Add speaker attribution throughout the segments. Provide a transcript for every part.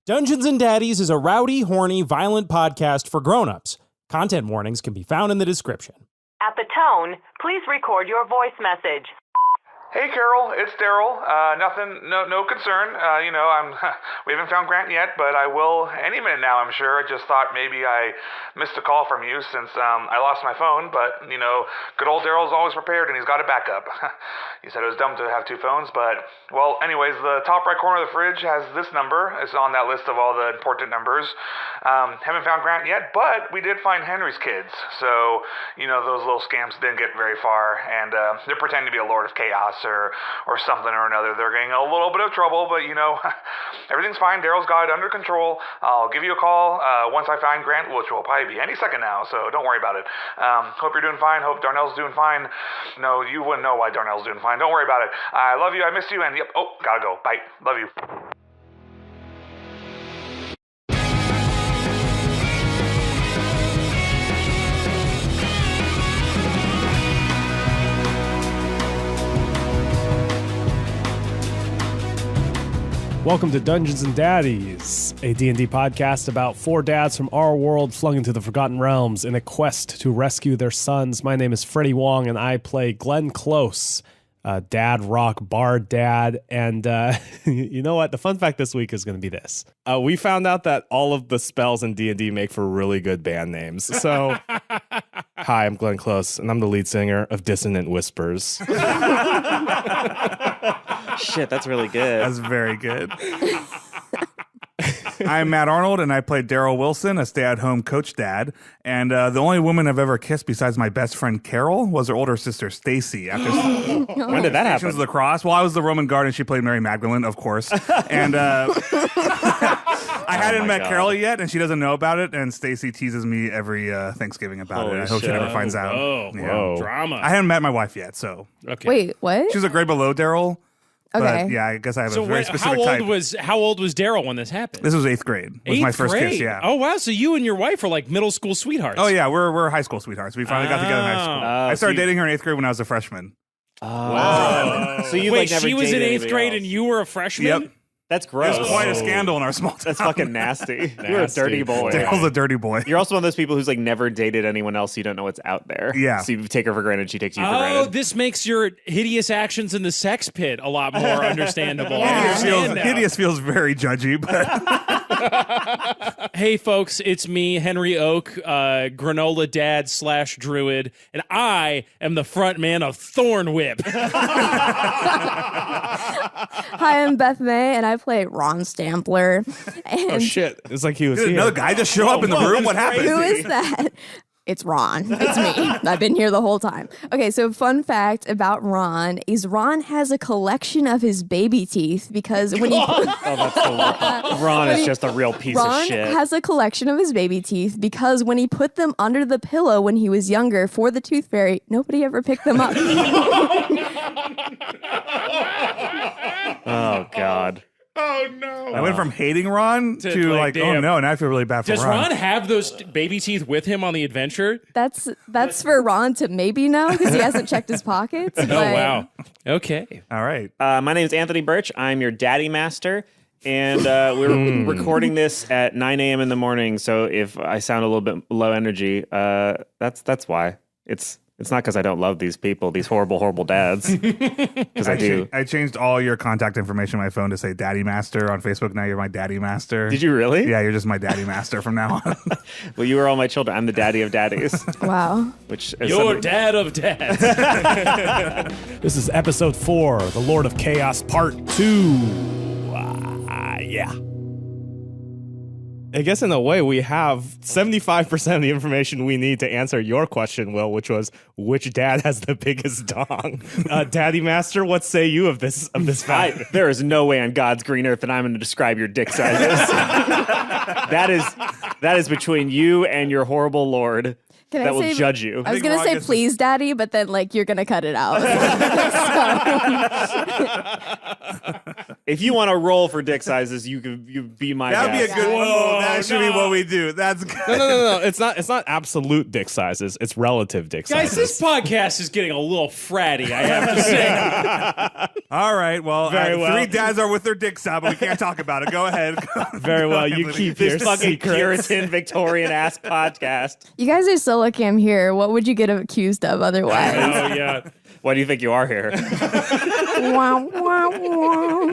Speaker 1: Dungeons and Daddies is a rowdy, horny, violent podcast for grown-ups. Content warnings can be found in the description.
Speaker 2: At the tone, please record your voice message.
Speaker 3: Hey Carol, it's Darryl. No concern. We haven't found Grant yet, but I will any minute now, I'm sure. I just thought maybe I missed a call from you since I lost my phone, but, good old Darryl's always prepared and he's got a backup. You said it was dumb to have two phones, but, well, anyways, the top right corner of the fridge has this number. It's on that list of all the important numbers. Haven't found Grant yet, but we did find Henry's kids. So, those little scamps didn't get very far, and they're pretending to be a Lord of Chaos or something or another. They're getting a little bit of trouble, but everything's fine. Darryl's got it under control. I'll give you a call once I find Grant, which will probably be any second now, so don't worry about it. Hope you're doing fine. Hope Darnell's doing fine. No, you wouldn't know why Darnell's doing fine. Don't worry about it. I love you. I miss you. And yep. Oh, gotta go. Bye. Love you.
Speaker 4: Welcome to Dungeons and Daddies, a D&D podcast about four dads from our world flung into the Forgotten Realms in a quest to rescue their sons. My name is Freddie Wong, and I play Glenn Close, dad rock bard dad. And you know what? The fun fact this week is going to be this. We found out that all of the spells in D&D make for really good band names. So, hi, I'm Glenn Close, and I'm the lead singer of Dissonant Whispers.
Speaker 5: Shit, that's really good.
Speaker 6: That's very good. I'm Matt Arnold, and I played Darryl Wilson, a stay-at-home coach dad. And the only woman I've ever kissed besides my best friend Carol was her older sister Stacy. After
Speaker 5: when did that happen?
Speaker 6: Of the Cross. Well, I was the Roman guard, and she played Mary Magdalene, of course. And I hadn't met Carol yet, and she doesn't know about it. And Stacy teases me every Thanksgiving about it. I hope she never finds out.
Speaker 1: Whoa, drama.
Speaker 6: I hadn't met my wife yet, so.
Speaker 1: Okay.
Speaker 7: Wait, what?
Speaker 6: She's a grade below Darryl.
Speaker 7: Okay.
Speaker 6: But yeah, I guess I have a very specific type.
Speaker 1: How old was Darryl when this happened?
Speaker 6: This was 8th grade. Was my first kiss, yeah.
Speaker 1: Oh, wow. So you and your wife are like middle school sweethearts.
Speaker 6: Oh, yeah. We're high school sweethearts. We finally got together in high school. I started dating her in 8th grade when I was a freshman.
Speaker 1: Wow.
Speaker 5: So you
Speaker 1: Wait,
Speaker 5: never
Speaker 1: she was in
Speaker 5: dated
Speaker 1: 8th grade
Speaker 5: else.
Speaker 1: and you were a freshman?
Speaker 6: Yep.
Speaker 5: That's gross.
Speaker 6: It was quite a scandal in our small town.
Speaker 5: That's fucking nasty. You're a dirty boy.
Speaker 6: Daryl's a dirty boy.
Speaker 5: You're also one of those people who's like never dated anyone else. So you don't know what's out there.
Speaker 6: Yeah.
Speaker 5: So you take her for granted. She takes you for
Speaker 1: Oh,
Speaker 5: granted.
Speaker 1: this makes your hideous actions in the sex pit a lot more understandable.
Speaker 6: Hideous feels very judgy, but
Speaker 1: Hey, folks, it's me, Henry Oak, granola dad / druid, and I am the front man of Thorn Whip.
Speaker 7: Hi, I'm Beth May, and I play Ron Stampler. And
Speaker 4: Oh, shit. It's like he was
Speaker 6: did
Speaker 4: here.
Speaker 6: another guy just show up in the room? What happened?
Speaker 7: who is that? It's Ron. It's me. I've been here the whole time. Okay, so fun fact about Ron is Ron has a collection of his baby teeth because when he
Speaker 5: Ron is just a real piece of
Speaker 7: Ron
Speaker 5: shit.
Speaker 7: has a collection of his baby teeth because when he put them under the pillow when he was younger for the tooth fairy, nobody ever picked them up.
Speaker 5: Oh, God.
Speaker 1: Oh, no.
Speaker 6: I went from hating Ron to like, oh no, now I feel really bad for
Speaker 1: Does
Speaker 6: Ron.
Speaker 1: Ron have those baby teeth with him on the adventure?
Speaker 7: That's for Ron to maybe know because he hasn't checked his pockets.
Speaker 1: Oh, wow. Okay.
Speaker 6: All right.
Speaker 5: My name is Anthony Burch. I'm your daddy master. And we're recording this at 9 a.m. in the morning. So if I sound a little bit low energy, that's why. It's not because I don't love these people, these horrible, horrible dads. Because I do.
Speaker 6: I changed all your contact information on my phone to say Daddy Master on Facebook. Now you're my Daddy Master.
Speaker 5: Did you really?
Speaker 6: Yeah, you're just my Daddy Master from now on.
Speaker 5: Well, you are all my children. I'm the daddy of daddies.
Speaker 7: Wow.
Speaker 5: Which
Speaker 1: You're dad of dads.
Speaker 4: This is episode 4, The Lord of Chaos Part 2. Yeah. I guess in a way we have 75% of the information we need to answer your question, Will, which was which dad has the biggest dong? Daddy Master, what say you of this fact?
Speaker 5: There is no way on God's green earth that I'm going to describe your dick sizes. That is between you and your horrible lord.
Speaker 7: Can
Speaker 5: that
Speaker 7: I
Speaker 5: will
Speaker 7: say,
Speaker 5: judge you.
Speaker 7: I was going to say, please, Daddy, but then, like, you're going to cut it out.
Speaker 5: If you want to roll for dick sizes, you be my
Speaker 6: That'd be a
Speaker 5: guest.
Speaker 6: good.
Speaker 1: Whoa,
Speaker 6: that should be what we do. That's good.
Speaker 4: No. It's not absolute dick sizes. It's relative dick
Speaker 1: Guys,
Speaker 4: sizes.
Speaker 1: this podcast is getting a little fratty, I have to say.
Speaker 6: All right. Well,
Speaker 4: Very well.
Speaker 6: 3 dads are with their dicks out, but we can't talk about it. Go ahead.
Speaker 4: Very well. You
Speaker 6: Anthony.
Speaker 4: keep your
Speaker 5: This fucking
Speaker 4: secrets.
Speaker 5: Puritan Victorian ass podcast.
Speaker 7: You guys are so lucky I'm here. What would you get accused of otherwise?
Speaker 1: Oh, yeah.
Speaker 5: Why do you think you are here?
Speaker 7: Wah, wah, wah.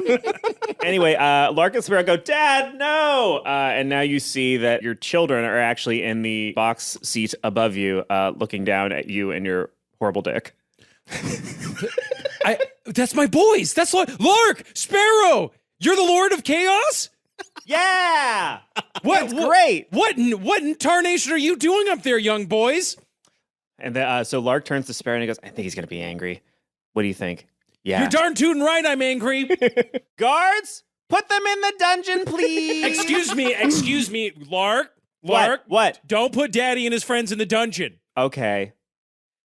Speaker 5: Anyway, Lark and Sparrow go, Dad, no! And now you see that your children are actually in the box seat above you, looking down at you and your horrible dick.
Speaker 1: That's my boys. That's Lark, Sparrow. You're the Lord of Chaos?
Speaker 5: Yeah!
Speaker 1: What?
Speaker 5: Great!
Speaker 1: What in tarnation are you doing up there, young boys?
Speaker 5: And then, so Lark turns to Sparrow and he goes, I think he's going to be angry. What do you think? Yeah.
Speaker 1: You're darn tootin' right I'm angry.
Speaker 5: Guards, put them in the dungeon, please.
Speaker 1: Excuse me, Lark.
Speaker 5: What?
Speaker 1: Don't put Daddy and his friends in the dungeon.
Speaker 5: Okay.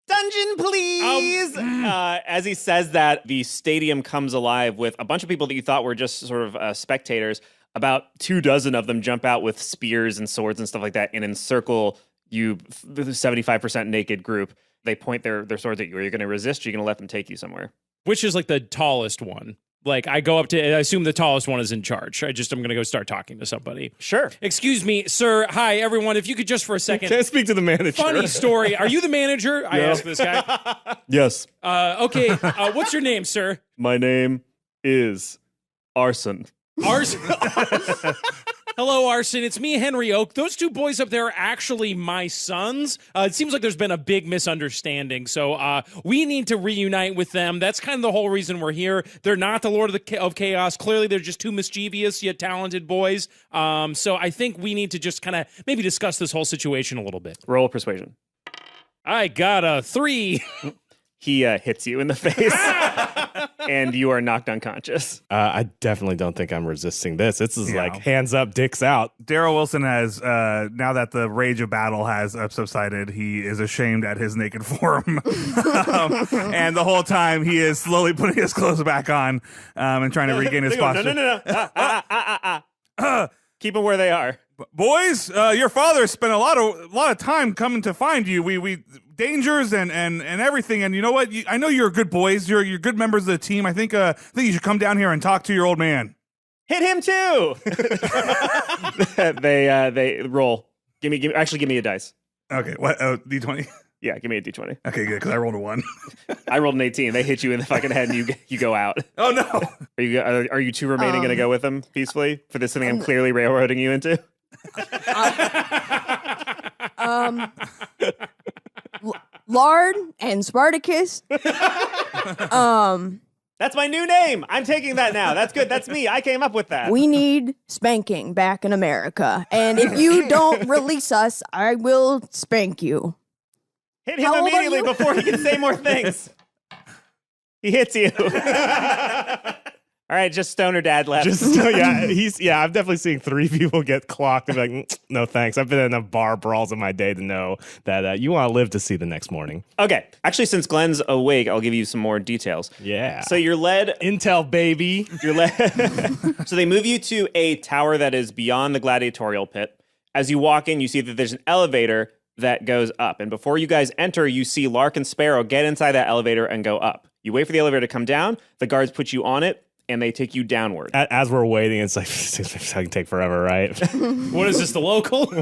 Speaker 5: Dungeon, please. As he says that, the stadium comes alive with a bunch of people that you thought were just sort of spectators. About 24 of them jump out with spears and swords and stuff like that and encircle you, the 75% naked group. They point their swords at you. Are you going to resist? Or are you going to let them take you somewhere?
Speaker 1: Which is like the tallest one? Like I go up to, I assume the tallest one is in charge. I'm going to go start talking to somebody.
Speaker 5: Sure.
Speaker 1: Excuse me, sir. Hi, everyone. If you could just for a second.
Speaker 4: Can I speak to the manager?
Speaker 1: Funny story. Are you the manager? I asked this guy.
Speaker 4: Yes.
Speaker 1: Okay. What's your name, sir?
Speaker 5: My name is Arson.
Speaker 1: Arson. Hello, Arson. It's me, Henry Oak. Those 2 boys up there are actually my sons. It seems like there's been a big misunderstanding, so we need to reunite with them. That's kind of the whole reason we're here. They're not the Lord of Chaos. Clearly, they're just 2 mischievous yet talented boys. So I think we need to just kind of maybe discuss this whole situation a little bit.
Speaker 5: Roll persuasion.
Speaker 1: I got a 3.
Speaker 5: He hits you in the face, and you are knocked unconscious.
Speaker 4: I definitely don't think I'm resisting this. This is
Speaker 6: Yeah.
Speaker 4: like hands up, dicks out.
Speaker 6: Darryl Wilson has, now that the rage of battle has subsided, he is ashamed at his naked form. And the whole time he is slowly putting his clothes back on and trying to regain his posture.
Speaker 5: No. Keep them where they are.
Speaker 6: Boys, your father spent a lot of time coming to find you. We dangers and everything. And you know what? I know you're good boys. You're good members of the team. I think you should come down here and talk to your old man.
Speaker 5: Hit him too. They roll. Give me a dice.
Speaker 6: Okay, what? Oh, D20.
Speaker 5: Yeah, give me a d20.
Speaker 6: Okay, good, because I rolled a 1.
Speaker 5: I rolled an 18. They hit you in the fucking head, and you go out.
Speaker 6: Oh no!
Speaker 5: Are you 2 remaining going to go with them peacefully for this thing I'm clearly railroading you into?
Speaker 7: Lard and Spartacus.
Speaker 5: That's my new name. I'm taking that now. That's good. That's me. I came up with that.
Speaker 7: We need spanking back in America. And if you don't release us, I will spank you.
Speaker 5: Hit him
Speaker 7: How old are
Speaker 5: immediately
Speaker 7: you?
Speaker 5: before he can say more things. He hits you. All right, just Stoner Dad left.
Speaker 4: I'm definitely seeing 3 people get clocked and be like, no thanks. I've been in enough bar brawls in my day to know that you want to live to see the next morning.
Speaker 5: Okay, actually, since Glenn's awake, I'll give you some more details.
Speaker 4: Yeah.
Speaker 5: So you're led.
Speaker 4: Intel, baby.
Speaker 5: You're led. So they move you to a tower that is beyond the gladiatorial pit. As you walk in, you see that there's an elevator that goes up. And before you guys enter, you see Lark and Sparrow get inside that elevator and go up. You wait for the elevator to come down. The guards put you on it, and they take you downward.
Speaker 4: As we're waiting, it's like, this can take forever, right?
Speaker 1: What is this, the local?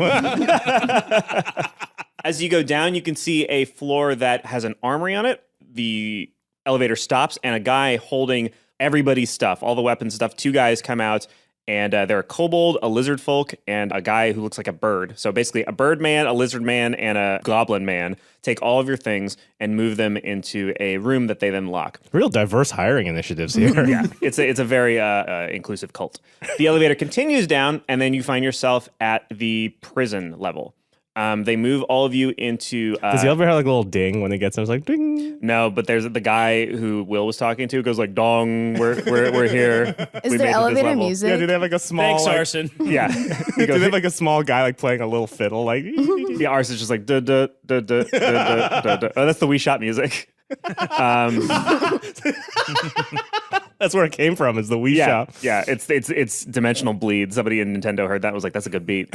Speaker 5: As you go down, you can see a floor that has an armory on it. The elevator stops, and a guy holding everybody's stuff, all the weapons and stuff. 2 guys come out, and they're a kobold, a lizard folk, and a guy who looks like a bird. So basically, a bird man, a lizard man, and a goblin man take all of your things and move them into a room that they then lock.
Speaker 4: Real diverse hiring initiatives here.
Speaker 5: Yeah, it's a very inclusive cult. The elevator continues down, and then you find yourself at the prison level. They move all of you into...
Speaker 4: Does the elevator have like a little ding when it gets in? It's like, ding.
Speaker 5: No, but there's the guy who Will was talking to goes like, dong, we're here.
Speaker 7: Is
Speaker 5: We
Speaker 7: there
Speaker 5: made it this
Speaker 7: elevator
Speaker 5: level.
Speaker 7: music?
Speaker 4: Yeah, do they have like a small...
Speaker 1: Thanks,
Speaker 4: like,
Speaker 1: Arson.
Speaker 5: Yeah.
Speaker 4: Do they have like a small guy like playing a little fiddle? Like,
Speaker 5: Yeah, ours is just like, duh, duh, duh, duh, duh, duh, duh, duh. Oh, that's the We Shot music.
Speaker 4: That's where it came from, is the Wii shop.
Speaker 5: Yeah, it's dimensional bleed. Somebody in Nintendo heard that and was like, that's a good beat.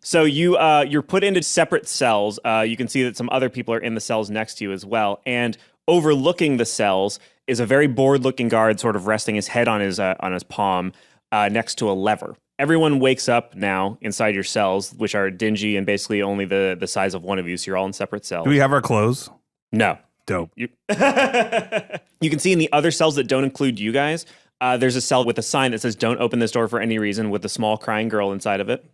Speaker 5: So you're put into separate cells. You can see that some other people are in the cells next to you as well. And overlooking the cells is a very bored-looking guard, sort of resting his head on his palm next to a lever. Everyone wakes up now inside your cells, which are dingy and basically only the size of one of you, so you're all in separate cells.
Speaker 6: Do we have our clothes?
Speaker 5: No.
Speaker 6: Dope.
Speaker 5: You can see in the other cells that don't include you guys, there's a cell with a sign that says, don't open this door for any reason, with a small crying girl inside of it.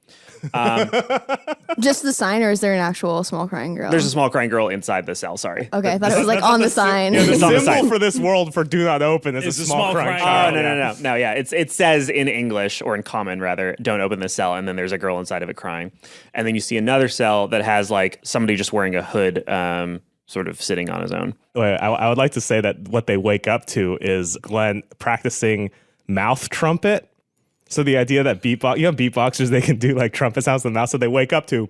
Speaker 7: Just the sign, or is there an actual small crying girl?
Speaker 5: There's a small crying girl inside the cell, sorry.
Speaker 7: Okay, I thought it was like on the sign.
Speaker 4: The
Speaker 5: It's on the
Speaker 4: symbol
Speaker 5: sign.
Speaker 4: for this world for do not open is
Speaker 1: It's
Speaker 4: a small crying
Speaker 5: Oh,
Speaker 4: child.
Speaker 5: no, yeah. It says in English, or in common rather, don't open this cell, and then there's a girl inside of it crying. And then you see another cell that has like somebody just wearing a hood, sort of sitting on his own.
Speaker 4: Wait, I would like to say that what they wake up to is Glenn practicing mouth trumpet. So the idea that beatboxers, they can do like trumpet sounds in the mouth, so they wake up to.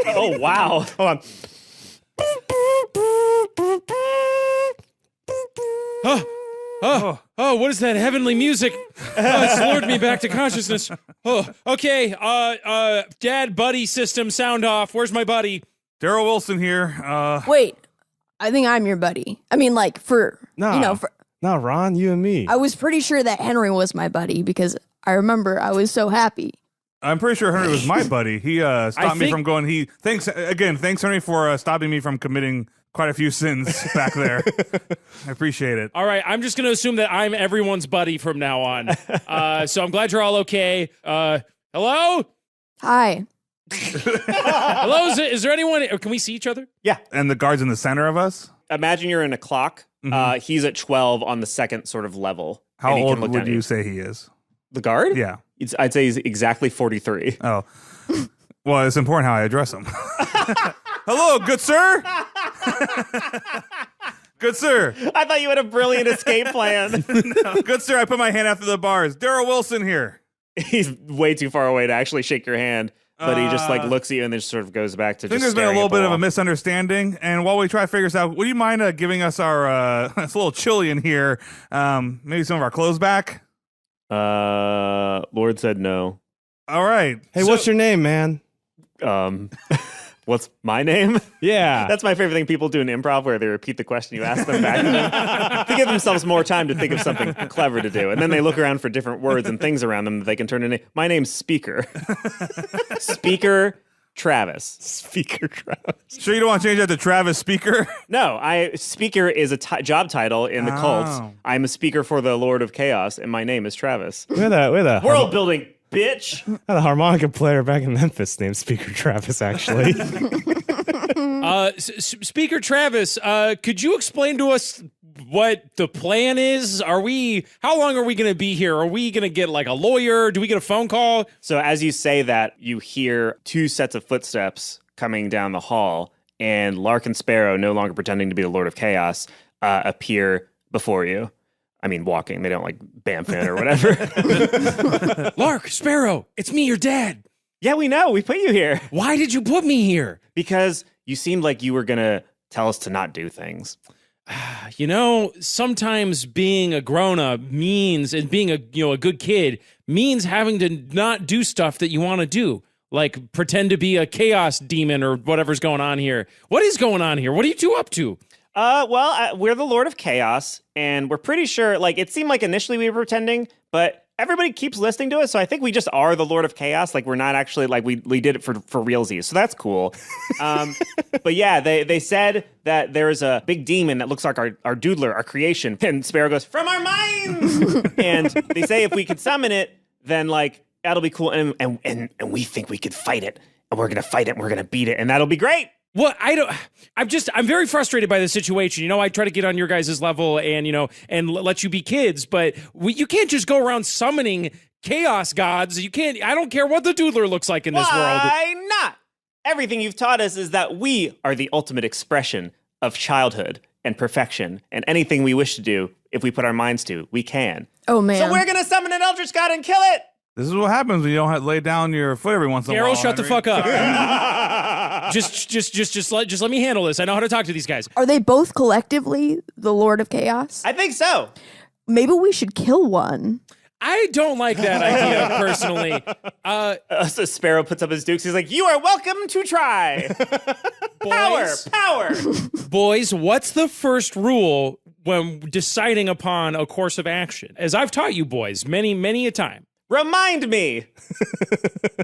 Speaker 5: Oh, wow.
Speaker 4: Hold on.
Speaker 1: Oh, what is that heavenly music? It's lured me back to consciousness. Oh, okay. Dad, buddy system, sound off. Where's my buddy?
Speaker 6: Darryl Wilson here.
Speaker 7: Wait, I think I'm your buddy. I mean, like for
Speaker 4: No, Ron, you and me.
Speaker 7: I was pretty sure that Henry was my buddy because I remember I was so happy.
Speaker 6: I'm pretty sure Henry was my buddy. He stopped me
Speaker 1: think-
Speaker 6: from going. Thanks Henry for stopping me from committing quite a few sins back there. I appreciate it.
Speaker 1: All right, I'm just going to assume that I'm everyone's buddy from now on. So I'm glad you're all okay. Hello?
Speaker 7: Hi.
Speaker 1: Hello? Is there anyone? Can we see each other?
Speaker 6: And the guard's in the center of us.
Speaker 5: Imagine you're in a clock. He's at 12 on the second sort of level.
Speaker 6: How
Speaker 5: and he can
Speaker 6: old
Speaker 5: look
Speaker 6: would
Speaker 5: down at
Speaker 6: you say he is?
Speaker 5: The guard?
Speaker 6: Yeah.
Speaker 5: I'd say he's exactly 43.
Speaker 6: Oh. Well, it's important how I address him. Hello, good sir. Good sir.
Speaker 5: I thought you had a brilliant escape plan.
Speaker 6: No, good sir, I put my hand after the bars. Darryl Wilson here.
Speaker 5: He's way too far away to actually shake your hand, but he just like looks at you and then just sort of goes back to
Speaker 6: I think
Speaker 5: just
Speaker 6: there's been a
Speaker 5: staring
Speaker 6: little
Speaker 5: at the
Speaker 6: bit of
Speaker 5: wall.
Speaker 6: a misunderstanding, and while we try to figure this out, would you mind giving us our, it's a little chilly in here, maybe some of our clothes back?
Speaker 5: Lord said no.
Speaker 6: All right.
Speaker 4: Hey, what's your name, man?
Speaker 5: What's my name?
Speaker 4: Yeah.
Speaker 5: That's my favorite thing. People do in improv where they repeat the question you ask them back to them to give themselves more time to think of something clever to do. And then they look around for different words and things around them that they can turn into. My name's Speaker. Speaker Travis.
Speaker 4: Speaker Travis.
Speaker 6: Sure you don't want to change that to Travis Speaker?
Speaker 5: No, Speaker is a job title in the cults. I'm a speaker for the Lord of Chaos, and my name is Travis.
Speaker 4: We're the
Speaker 5: World building, bitch.
Speaker 4: had a harmonica player back in Memphis named Speaker Travis, actually.
Speaker 1: Speaker Travis, could you explain to us what the plan is? How long are we going to be here? Are we going to get like a lawyer? Do we get a phone call?
Speaker 5: So as you say that, you hear two sets of footsteps coming down the hall, and Lark and Sparrow, no longer pretending to be the Lord of Chaos, appear before you. I mean, walking. They don't like bamfing or whatever.
Speaker 1: Lark, Sparrow, it's me, your dad.
Speaker 5: Yeah, we know. We put you here
Speaker 1: Why did you put me here?
Speaker 5: because you seemed like you were going to tell us to not do things.
Speaker 1: You know, sometimes being a grown-up means, and being a good kid means having to not do stuff that you want to do. Like pretend to be a chaos demon or whatever's going on here. What is going on here? What are you two up to?
Speaker 5: We're the Lord of Chaos, and we're pretty sure, like, it seemed like initially we were pretending, but everybody keeps listening to us, so I think we just are the Lord of Chaos. Like, we're not actually, like, we did it for realsies, so that's cool. But yeah, they said that there is a big demon that looks like our doodler, our creation, and Sparrow goes, from our minds! And they say if we could summon it, then, like, that'll be cool, and we think we could fight it, and we're gonna fight it, and we're gonna beat it, and that'll be great!
Speaker 1: Well, I'm very frustrated by the situation. You know, I try to get on your guys' level and, let you be kids, but you can't just go around summoning chaos gods. You can't, I don't care what the doodler looks like in this world.
Speaker 5: Why not? Everything you've taught us is that we are the ultimate expression of childhood and perfection, and anything we wish to do, if we put our minds to, we can.
Speaker 7: Oh, man.
Speaker 5: So we're gonna summon an Eldritch God and kill it!
Speaker 6: This is what happens when you don't lay down your foot every once in a while.
Speaker 1: Darryl, shut the fuck up.
Speaker 6: Henry.
Speaker 1: All right, Just let me handle this. I know how to talk to these guys.
Speaker 7: Are they both collectively the Lord of Chaos?
Speaker 5: I think so.
Speaker 7: Maybe we should kill one.
Speaker 1: I don't like that idea personally.
Speaker 5: So Sparrow puts up his dukes. He's like, "You are welcome to try." Power.
Speaker 1: Boys, what's the first rule when deciding upon a course of action? As I've taught you boys many a time.
Speaker 5: Remind me.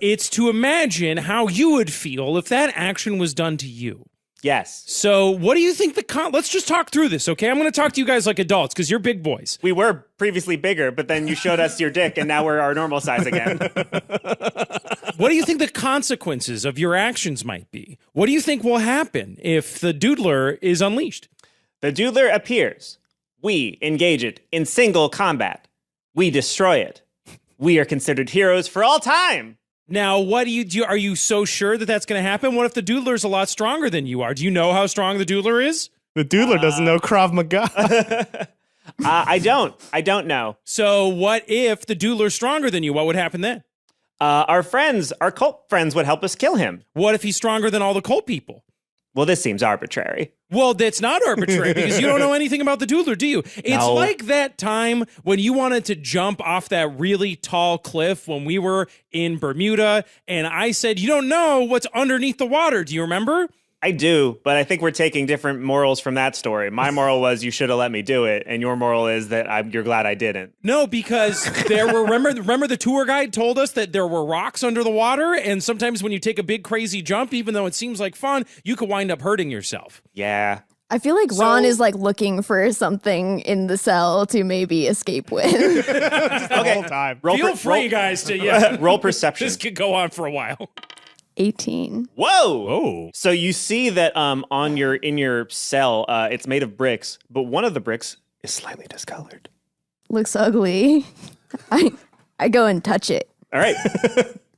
Speaker 1: It's to imagine how you would feel if that action was done to you.
Speaker 5: Yes.
Speaker 1: So what do you think let's just talk through this, okay? I'm going to talk to you guys like adults because you're big boys.
Speaker 5: We were previously bigger, but then you showed us your dick, and now we're our normal size again.
Speaker 1: What do you think the consequences of your actions might be? What do you think will happen if the doodler is unleashed?
Speaker 5: The doodler appears. We engage it in single combat. We destroy it. We are considered heroes for all time.
Speaker 1: Now, what do you do? Are you so sure that that's going to happen? What if the doodler's a lot stronger than you are? Do you know how strong the doodler is?
Speaker 4: The doodler doesn't know Krav Maga.
Speaker 5: I don't know.
Speaker 1: So what if the doodler's stronger than you? What would happen then?
Speaker 5: Our cult friends would help us kill him.
Speaker 1: What if he's stronger than all the cult people?
Speaker 5: Well, this seems arbitrary.
Speaker 1: Well, that's not arbitrary because you don't know anything about the doodler, do you? It's like that time when you wanted to jump off that really tall cliff when we were in Bermuda, and I said, you don't know what's underneath the water. Do you remember?
Speaker 5: I do, but I think we're taking different morals from that story. My moral was you should have let me do it, and your moral is that you're glad I didn't.
Speaker 1: No, because there were, remember the tour guide told us that there were rocks under the water, and sometimes when you take a big crazy jump, even though it seems like fun, you could wind up hurting yourself.
Speaker 5: Yeah.
Speaker 7: I feel like Ron is like looking for something in the cell to maybe escape with.
Speaker 4: The whole time.
Speaker 1: Feel free, guys, to
Speaker 5: roll perception.
Speaker 1: This could go on for a while.
Speaker 7: 18.
Speaker 5: Whoa!
Speaker 4: Oh.
Speaker 5: So you see that in your cell, it's made of bricks, but one of the bricks is slightly discolored.
Speaker 7: Looks ugly. I go and touch it.
Speaker 5: All right.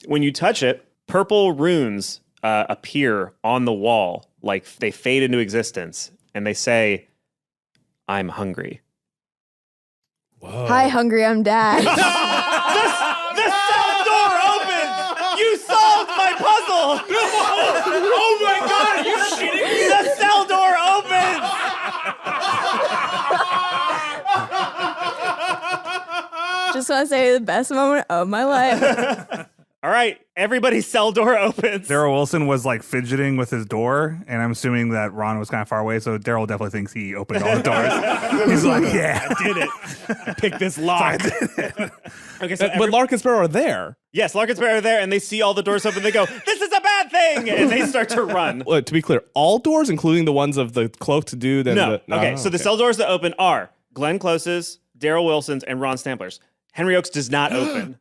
Speaker 5: When you touch it, purple runes appear on the wall, like they fade into existence, and they say, "I'm hungry."
Speaker 1: Whoa.
Speaker 7: Hi, hungry, I'm Dad.
Speaker 5: The cell door opens! You solved my puzzle!
Speaker 1: Oh my God, are you shitting me?
Speaker 5: The cell door opens!
Speaker 7: Just want to say the best moment of my life.
Speaker 5: All right, everybody's cell door opens.
Speaker 6: Darryl Wilson was like fidgeting with his door, and I'm assuming that Ron was kind of far away, so Darryl definitely thinks he opened all the doors. He's like, yeah,
Speaker 4: I did it. I picked this lock.
Speaker 5: Okay, so
Speaker 4: But Lark and Sparrow are there.
Speaker 5: yes, Lark and Sparrow are there, and they see all the doors open. They go, "This is a bad thing," and they start to run.
Speaker 4: Well, to be clear, all doors, including the ones of the cloaked dude and
Speaker 5: No.
Speaker 4: the...
Speaker 5: Okay, so the cell doors that open are Glenn Close's, Darryl Wilson's, and Ron Stampler's. Henry Oak's does not open.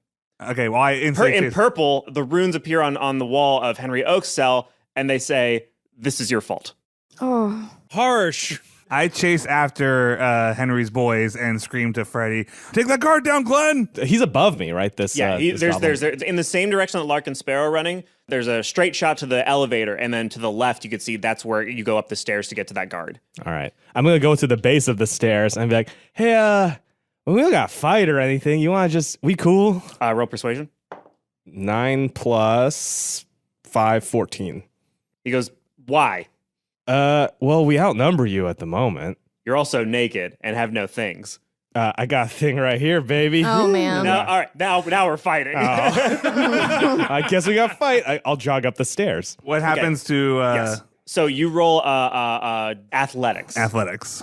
Speaker 6: okay. Well,
Speaker 5: In purple, the runes appear on the wall of Henry Oak's cell, and they say, "This is your fault."
Speaker 7: Oh.
Speaker 1: Harsh.
Speaker 6: I chase after Henry's boys and scream to Freddie, "Take that guard down, Glenn!"
Speaker 4: He's above me, right? This
Speaker 5: Yeah,
Speaker 4: this
Speaker 5: there's
Speaker 4: goblin.
Speaker 5: in the same direction that Lark and Sparrow are running. There's a straight shot to the elevator, and then to the left, you could see that's where you go up the stairs to get to that guard.
Speaker 4: All right. I'm going to go to the base of the stairs and be like, hey, we don't got to fight or anything. You want to we cool?
Speaker 5: Roll persuasion.
Speaker 4: 9 plus 5, 14.
Speaker 5: He goes, "Why?
Speaker 4: Well, we outnumber you at the moment.
Speaker 5: You're also naked and have no things."
Speaker 4: I got a thing right here, baby.
Speaker 7: Oh, man.
Speaker 5: No, all right, now we're fighting.
Speaker 4: I guess we got to fight. I'll jog up the stairs.
Speaker 6: What happens to
Speaker 5: Yes. So you roll athletics.
Speaker 6: athletics?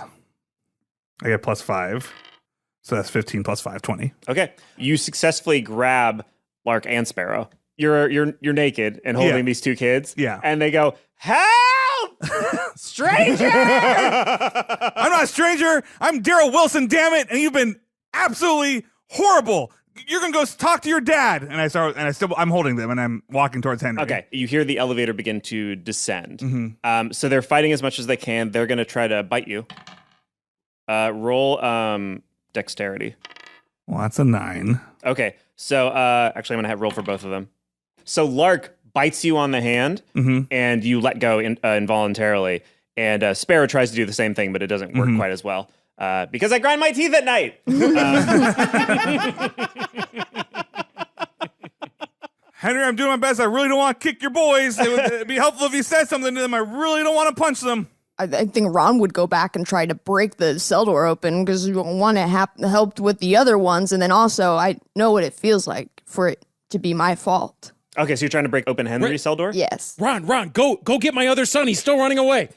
Speaker 6: I get +5. So that's 15 plus 5, 20.
Speaker 5: Okay. You successfully grab Lark and Sparrow. You're naked and holding
Speaker 6: Yeah.
Speaker 5: these two kids.
Speaker 6: Yeah.
Speaker 5: And they go, "Help! Stranger!"
Speaker 6: I'm not a stranger. I'm Darryl Wilson, damn it. And you've been absolutely horrible. You're going to go talk to your dad. And I'm holding them and I'm walking towards Henry.
Speaker 5: Okay. You hear the elevator begin to descend. So they're fighting as much as they can. They're going to try to bite you. Roll dexterity.
Speaker 6: Well, that's a 9.
Speaker 5: Okay. So actually, I'm going to have roll for both of them. So Lark bites you on the hand, and you let go involuntarily. And Sparrow tries to do the same thing, but it doesn't work quite as well. Because I grind my teeth at night.
Speaker 6: Henry, I'm doing my best. I really don't want to kick your boys. It'd be helpful if you said something to them. I really don't want to punch them.
Speaker 7: I think Ron would go back and try to break the cell door open because you want to help with the other ones. And then also, I know what it feels like for it to be my fault.
Speaker 5: Okay, so you're trying to break open Henry's cell door?
Speaker 7: Yes.
Speaker 1: Ron, go get my other son. He's still running away.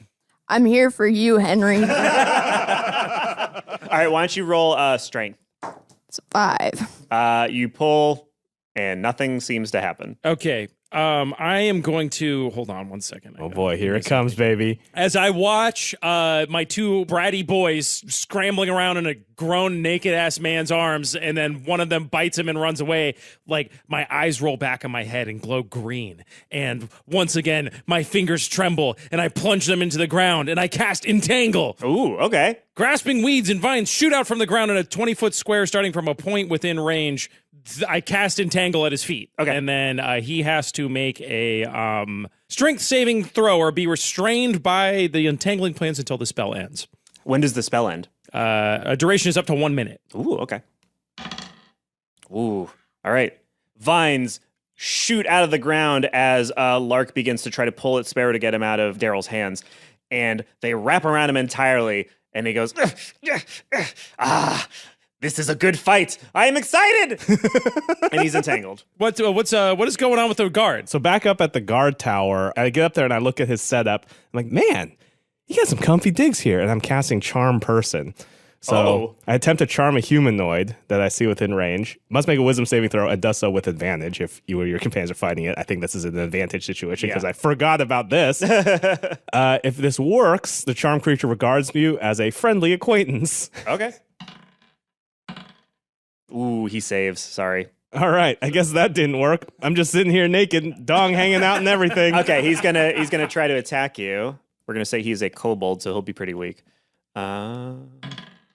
Speaker 7: I'm here for you, Henry.
Speaker 5: All right, why don't you roll strength?
Speaker 7: It's 5.
Speaker 5: You pull, and nothing seems to happen.
Speaker 1: Okay. I am going to hold on one second.
Speaker 4: Oh boy, here it comes, baby.
Speaker 1: As I watch my two bratty boys scrambling around in a grown naked ass man's arms, and then one of them bites him and runs away, like my eyes roll back on my head and glow green. And once again, my fingers tremble, and I plunge them into the ground, and I cast Entangle.
Speaker 5: Ooh, okay.
Speaker 1: Grasping weeds and vines shoot out from the ground in a 20-foot square starting from a point within range. I cast Entangle at his feet.
Speaker 5: Okay.
Speaker 1: And then he has to make a strength saving throw or be restrained by the entangling plants until the spell ends.
Speaker 5: When does the spell end?
Speaker 1: A duration is up to 1 minute.
Speaker 5: Ooh, okay. Ooh, all right. Vines shoot out of the ground as Lark begins to try to pull at Sparrow to get him out of Darryl's hands. And they wrap around him entirely. And he goes, this is a good fight. I am excited. And he's entangled.
Speaker 1: What is going on with the guard?
Speaker 4: So back up at the guard tower, I get up there and I look at his setup. I'm like, man, you got some comfy digs here. And I'm casting Charm Person. So I attempt to charm a humanoid that I see within range. Must make a wisdom saving throw and does so with advantage if you or your companions are fighting it. I think this is an advantage situation because I forgot about this. If this works, the charm creature regards you as a friendly acquaintance.
Speaker 5: Okay. Ooh, he saves. Sorry.
Speaker 4: All right, I guess that didn't work. I'm just sitting here naked, dong hanging out and everything.
Speaker 5: Okay, he's gonna try to attack you. We're gonna say he's a kobold, so he'll be pretty weak.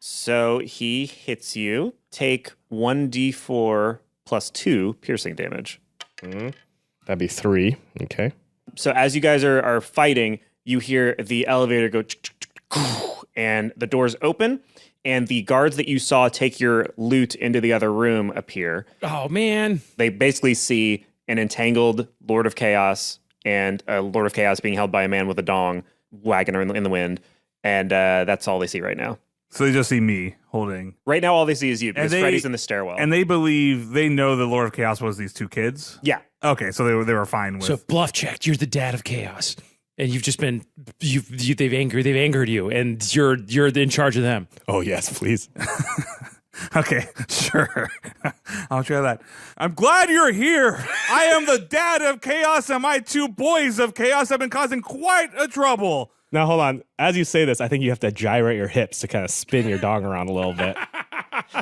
Speaker 5: So he hits you. Take 1d4 plus 2 piercing damage.
Speaker 4: That'd be 3. Okay.
Speaker 5: So as you guys are fighting, you hear the elevator go, and the doors open, and the guards that you saw take your loot into the other room appear.
Speaker 1: Oh, man.
Speaker 5: They basically see an entangled Lord of Chaos and a Lord of Chaos being held by a man with a dong wagging in the wind, and that's all they see right now.
Speaker 6: So they just see me holding.
Speaker 5: Right now, all they see is you because Freddie's in the stairwell.
Speaker 6: And they know the Lord of Chaos was these two kids?
Speaker 5: Yeah.
Speaker 6: Okay, so they were fine with.
Speaker 1: So bluff checked. You're the dad of chaos, and you've just been they've angered you, and you're in charge of them.
Speaker 4: Oh yes, please.
Speaker 6: Okay, sure. I'll try that. I'm glad you're here. I am the dad of chaos, and my two boys of chaos have been causing quite a trouble.
Speaker 4: Now hold on. As you say this, I think you have to gyrate your hips to kind of spin your dong around a little bit.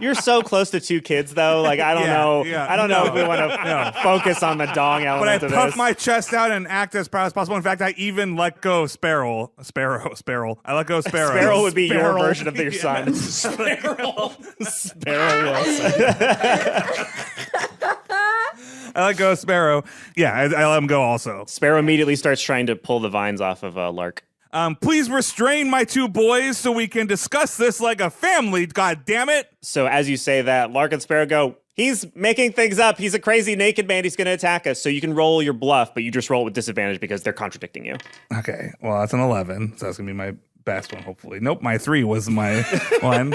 Speaker 5: You're so close to two kids, though. Like I don't know.
Speaker 6: Yeah,
Speaker 5: I don't know if we want to focus on the dong element.
Speaker 6: But I
Speaker 5: of this.
Speaker 6: puff my chest out and act as proud as possible. In fact, I even let go Sparrow. I let go Sparrow.
Speaker 5: Sparrow would be your version of your son.
Speaker 1: Sparrow.
Speaker 5: Sparrow Wilson.
Speaker 6: I let go Sparrow. Yeah, I let him go also.
Speaker 5: Sparrow immediately starts trying to pull the vines off of Lark.
Speaker 6: Please restrain my two boys so we can discuss this like a family, god damn it.
Speaker 5: So as you say that, Lark and Sparrow go, he's making things up. He's a crazy naked man. He's going to attack us. So you can roll your bluff, but you just roll it with disadvantage because they're contradicting you.
Speaker 6: Okay, well, that's an 11, so that's going to be my best one, hopefully. Nope, my 3 was my one.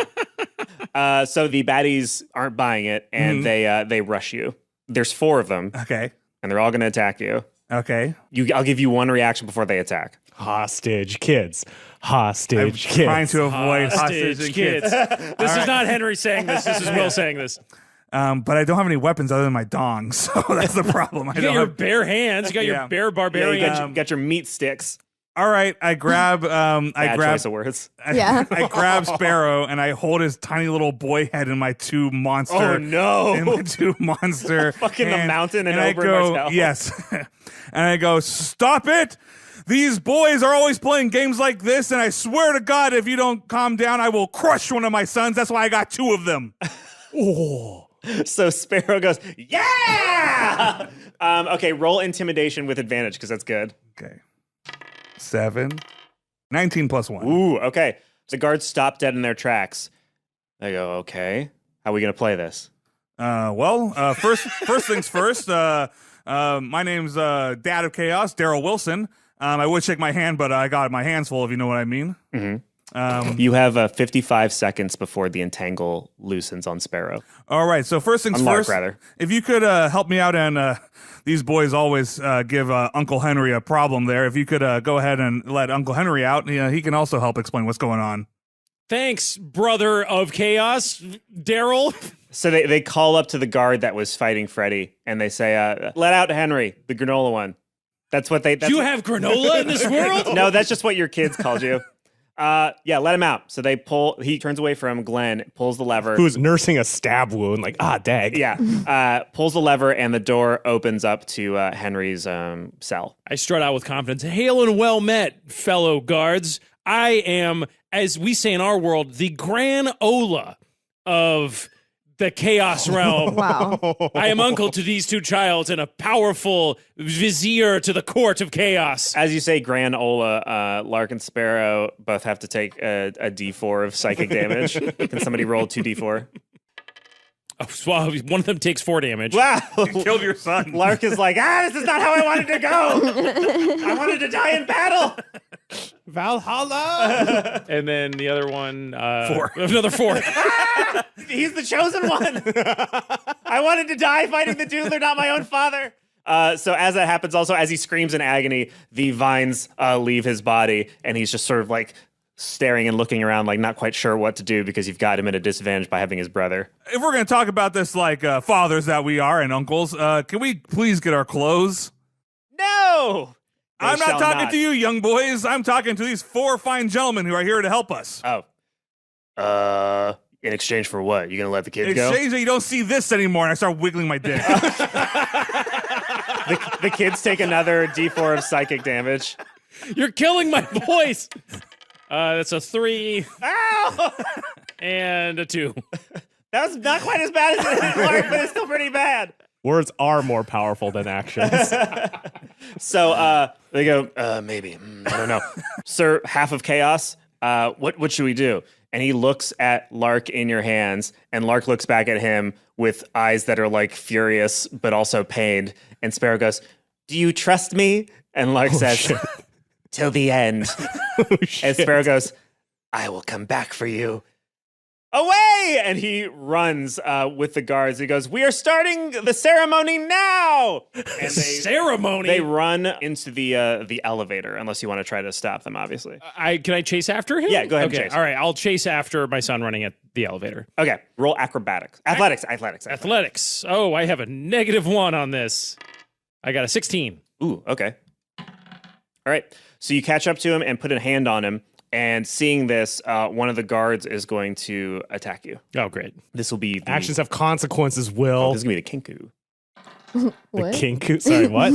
Speaker 5: So the baddies aren't buying it, and they rush you. There's 4 of them,
Speaker 6: Okay,
Speaker 5: and they're all going to attack you.
Speaker 6: okay.
Speaker 5: I'll give you one reaction before they attack.
Speaker 4: Hostage kids. Hostage kids.
Speaker 6: Trying to avoid hostage and kids.
Speaker 1: This is not Henry saying this. This is Will saying this.
Speaker 6: But I don't have any weapons other than my dong, so that's the problem.
Speaker 1: You got your bare hands. You got your bare barbarian.
Speaker 5: You got your meat sticks.
Speaker 6: All right, I grab
Speaker 5: Bad choice of words.
Speaker 6: I grab Sparrow and I hold his tiny little boy head in my two monster.
Speaker 5: Oh no!
Speaker 6: In my two monster.
Speaker 5: Fucking the mountain and
Speaker 6: I
Speaker 5: over
Speaker 6: go,
Speaker 5: Marcel.
Speaker 6: yes. And I go, stop it! These boys are always playing games like this, and I swear to God, if you don't calm down, I will crush one of my sons. That's why I got 2 of them.
Speaker 4: Oh.
Speaker 5: So Sparrow goes, yeah! Okay, roll intimidation with advantage because that's good.
Speaker 6: Okay. 7. 19 plus 1.
Speaker 5: Ooh, okay. The guards stop dead in their tracks. They go, okay, how are we going to play this?
Speaker 6: First things first, My name's Dad of Chaos, Darryl Wilson. I would shake my hand, but I got my hands full, if you know what I mean.
Speaker 5: You have 55 seconds before the entangle loosens on Sparrow.
Speaker 6: All right, so first things
Speaker 5: On Lark,
Speaker 6: first,
Speaker 5: rather.
Speaker 6: if you could help me out, and these boys always give Uncle Henry a problem there. If you could go ahead and let Uncle Henry out, he can also help explain what's going on.
Speaker 1: Thanks, brother of chaos, Darryl.
Speaker 5: So they call up to the guard that was fighting Freddie, and they say, let out Henry, the granola one. That's what they...
Speaker 1: Do you have granola in this world?
Speaker 5: No, that's just what your kids called you. Yeah, let him out. So they pull... He turns away from Glenn, pulls the lever.
Speaker 8: Who's nursing a stab wound, like, dag.
Speaker 5: Yeah, pulls the lever, and the door opens up to Henry's cell.
Speaker 1: I strut out with confidence. Hail and well met, fellow guards. I am, as we say in our world, the granola of the chaos realm.
Speaker 7: Wow.
Speaker 1: I am uncle to these two childs and a powerful vizier to the court of chaos.
Speaker 5: As you say, granola, Lark and Sparrow both have to take a D4 of psychic damage. Can somebody roll 2D4?
Speaker 1: Oh, well, one of them takes 4 damage.
Speaker 5: Wow!
Speaker 6: You killed your son.
Speaker 5: Lark is like, this is not how I wanted to go. I wanted to die in battle.
Speaker 8: Valhalla!
Speaker 1: And then the other one...
Speaker 6: 4.
Speaker 1: Another 4.
Speaker 5: He's the chosen one. I wanted to die fighting the Doodler, not my own father. So as that happens, also as he screams in agony, the vines leave his body, and he's just sort of like staring and looking around, like not quite sure what to do because you've got him at a disadvantage by having his brother.
Speaker 6: If we're going to talk about this like fathers that we are and uncles, can we please get our clothes?
Speaker 5: No! They
Speaker 6: I'm not
Speaker 5: shall
Speaker 6: talking to you, young boys. I'm talking to these 4 fine gentlemen who are here to help us.
Speaker 5: Oh. In exchange for what? You gonna let the kids
Speaker 6: In
Speaker 5: go?
Speaker 6: exchange that you don't see this anymore, and I start wiggling my dick.
Speaker 5: The kids take another D4 of psychic damage.
Speaker 1: You're killing my voice. That's a 3
Speaker 5: Ow!
Speaker 1: and a 2.
Speaker 5: That was not quite as bad as it Lark, but it's still pretty bad.
Speaker 8: Words are more powerful than actions.
Speaker 5: So they go, maybe. I don't know. Sir, half of chaos. What should we do? And he looks at Lark in your hands, and Lark looks back at him with eyes that are like furious, but also pained. And Sparrow goes, do you trust me? And Lark says,
Speaker 8: shit.
Speaker 5: till the end.
Speaker 8: Shit.
Speaker 5: And Sparrow goes, I will come back for you. Away! And he runs with the guards. He goes, we are starting the ceremony now! And
Speaker 1: Ceremony?
Speaker 5: they run into the elevator, unless you want to try to stop them, obviously.
Speaker 1: Can I chase after him?
Speaker 5: Yeah, go ahead and
Speaker 1: Okay,
Speaker 5: chase.
Speaker 1: all right. I'll chase after my son running at the elevator.
Speaker 5: Okay, roll acrobatics. Athletics.
Speaker 1: Athletics. Oh, I have a -1 on this. I got a 16.
Speaker 5: Ooh, okay. All right, so you catch up to him and put a hand on him, and seeing this, one of the guards is going to attack you.
Speaker 1: Oh, great.
Speaker 5: This will be the...
Speaker 8: Actions have consequences, Will.
Speaker 5: This is going to be the Kinku.
Speaker 8: The
Speaker 7: What?
Speaker 8: kinku. Sorry, what?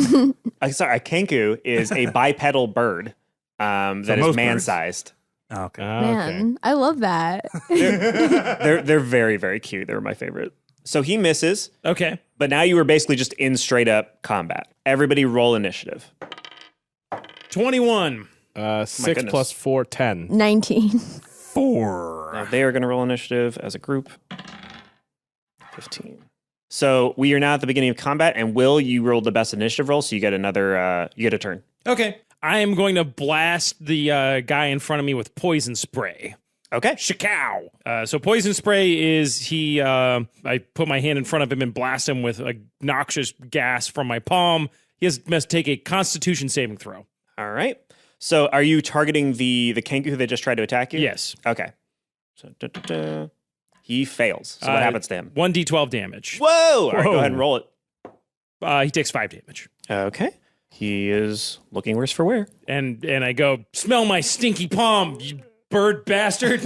Speaker 5: Sorry, a Kinku is a bipedal bird that is
Speaker 6: most
Speaker 5: man-sized.
Speaker 6: Okay.
Speaker 7: Man, I love that.
Speaker 5: They're very, very cute. They're my favorite. So he misses,
Speaker 1: Okay.
Speaker 5: but now you were basically just in straight-up combat. Everybody roll initiative.
Speaker 1: 21.
Speaker 8: 6
Speaker 5: goodness.
Speaker 8: plus 4, 10.
Speaker 7: 19.
Speaker 6: 4.
Speaker 5: Now they are going to roll initiative as a group. 15. So we are now at the beginning of combat, and Will, you rolled the best initiative roll, so you get another, you get a turn.
Speaker 1: Okay. I am going to blast the guy in front of me with poison spray.
Speaker 5: Okay.
Speaker 1: Shikow. So poison spray is I put my hand in front of him and blast him with a noxious gas from my palm. He must take a Constitution saving throw.
Speaker 5: All right. So are you targeting the Kenku that just tried to attack you?
Speaker 1: Yes.
Speaker 5: Okay. So he fails. So what happens to him?
Speaker 1: 1d12 damage.
Speaker 5: Whoa! All right, go ahead and roll it.
Speaker 1: He takes 5 damage.
Speaker 5: Okay. He is looking worse for wear.
Speaker 1: And I go, smell my stinky palm, you bird bastard.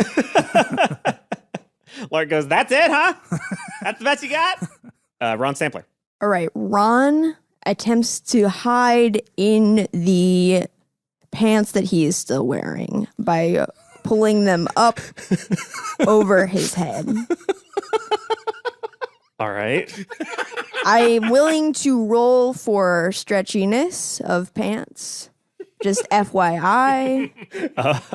Speaker 5: Lark goes, that's it, huh? That's the best you got? Ron Stampler.
Speaker 7: All right. Ron attempts to hide in the pants that he is still wearing by pulling them up over his head.
Speaker 5: All right.
Speaker 7: I'm willing to roll for stretchiness of pants. Just FYI.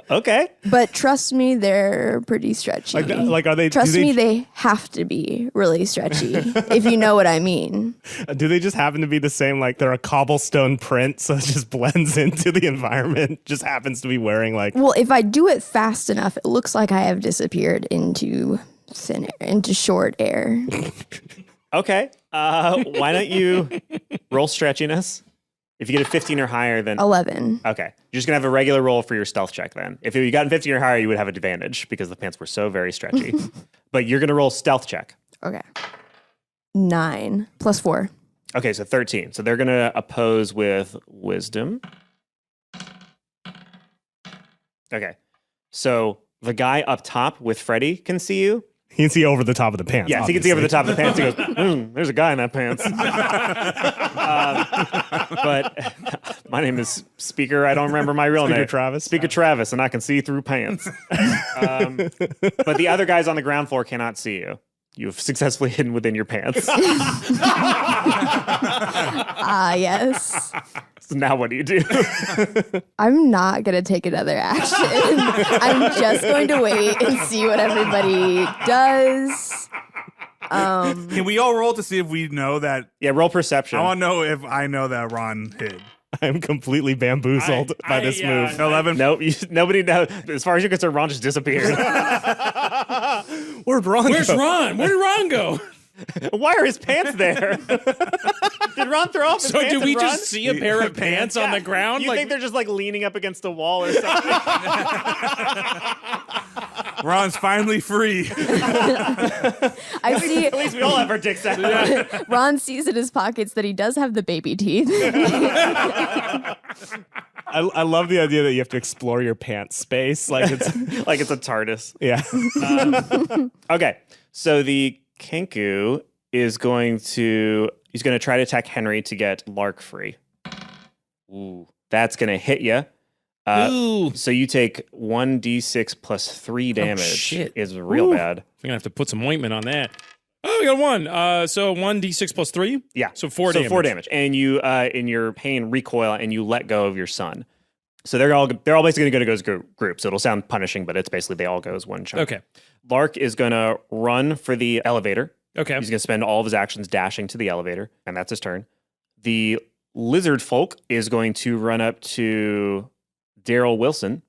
Speaker 5: Okay.
Speaker 7: But trust me, they're pretty stretchy.
Speaker 8: Like, are they?
Speaker 7: Trust me, they have to be really stretchy, if you know what I mean.
Speaker 8: Do they just happen to be the same? Like they're a cobblestone print, so it just blends into the environment. Just happens to be wearing like.
Speaker 7: Well, if I do it fast enough, it looks like I have disappeared into thin air, into short air.
Speaker 5: Okay. Why don't you roll stretchiness? If you get a 15 or higher, then
Speaker 7: 11.
Speaker 5: okay. You're just gonna have a regular roll for your stealth check then. If you got 15 or higher, you would have an advantage because the pants were so very stretchy. But you're gonna roll stealth check.
Speaker 7: Okay. 9 plus 4.
Speaker 5: Okay, so 13. So they're gonna oppose with wisdom. Okay. So the guy up top with Freddie can see you.
Speaker 8: He can see over the top of the pants.
Speaker 5: Yes, he can see over the top of the pants. He goes, there's a guy in that pants. But my name is Speaker. I don't remember my real name.
Speaker 8: Travis.
Speaker 5: Speaker Travis, and I can see through pants. But the other guys on the ground floor cannot see you. You've successfully hidden within your pants.
Speaker 7: Yes.
Speaker 5: So now what do you do?
Speaker 7: I'm not going to take another action. I'm just going to wait and see what everybody does.
Speaker 6: Can we all roll to see if we know that?
Speaker 5: Yeah, roll perception.
Speaker 6: I want to know if I know that Ron hid.
Speaker 8: I'm completely bamboozled by this move.
Speaker 6: 11.
Speaker 5: Nope, nobody knows. As far as you're concerned, Ron just disappeared.
Speaker 8: Where'd Ron
Speaker 1: Where's
Speaker 8: go?
Speaker 1: Ron? Where did Ron go?
Speaker 5: Why are his pants there? Did Ron throw off his
Speaker 1: So
Speaker 5: pants
Speaker 1: did we
Speaker 5: and run?
Speaker 1: just see a pair of pants on the ground?
Speaker 5: You think they're just like leaning up against a wall or something?
Speaker 6: Ron's finally free.
Speaker 7: I see
Speaker 5: At least we all have our dicks out.
Speaker 7: Ron sees in his pockets that he does have the baby teeth.
Speaker 8: I love the idea that you have to explore your pants space. Like it's
Speaker 5: Like it's a TARDIS.
Speaker 8: yeah.
Speaker 5: Okay, so the Kenku is going to try to attack Henry to get Lark free. Ooh, that's going to hit you.
Speaker 1: Ooh.
Speaker 5: So you take 1d6 plus 3 damage.
Speaker 1: shit.
Speaker 5: Is real bad.
Speaker 1: I'm gonna have to put some ointment on that. Oh, we got 1. So 1d6 plus 3?
Speaker 5: Yeah.
Speaker 1: So 4 damage.
Speaker 5: 4 damage. And you, in your pain, recoil and you let go of your son. So they're all basically going to go as groups. So it'll sound punishing, but it's basically they all go as one chunk.
Speaker 1: Okay.
Speaker 5: Lark is going to run for the elevator.
Speaker 1: Okay.
Speaker 5: He's going to spend all of his actions dashing to the elevator, and that's his turn. The lizard folk is going to run up to Darryl Wilson,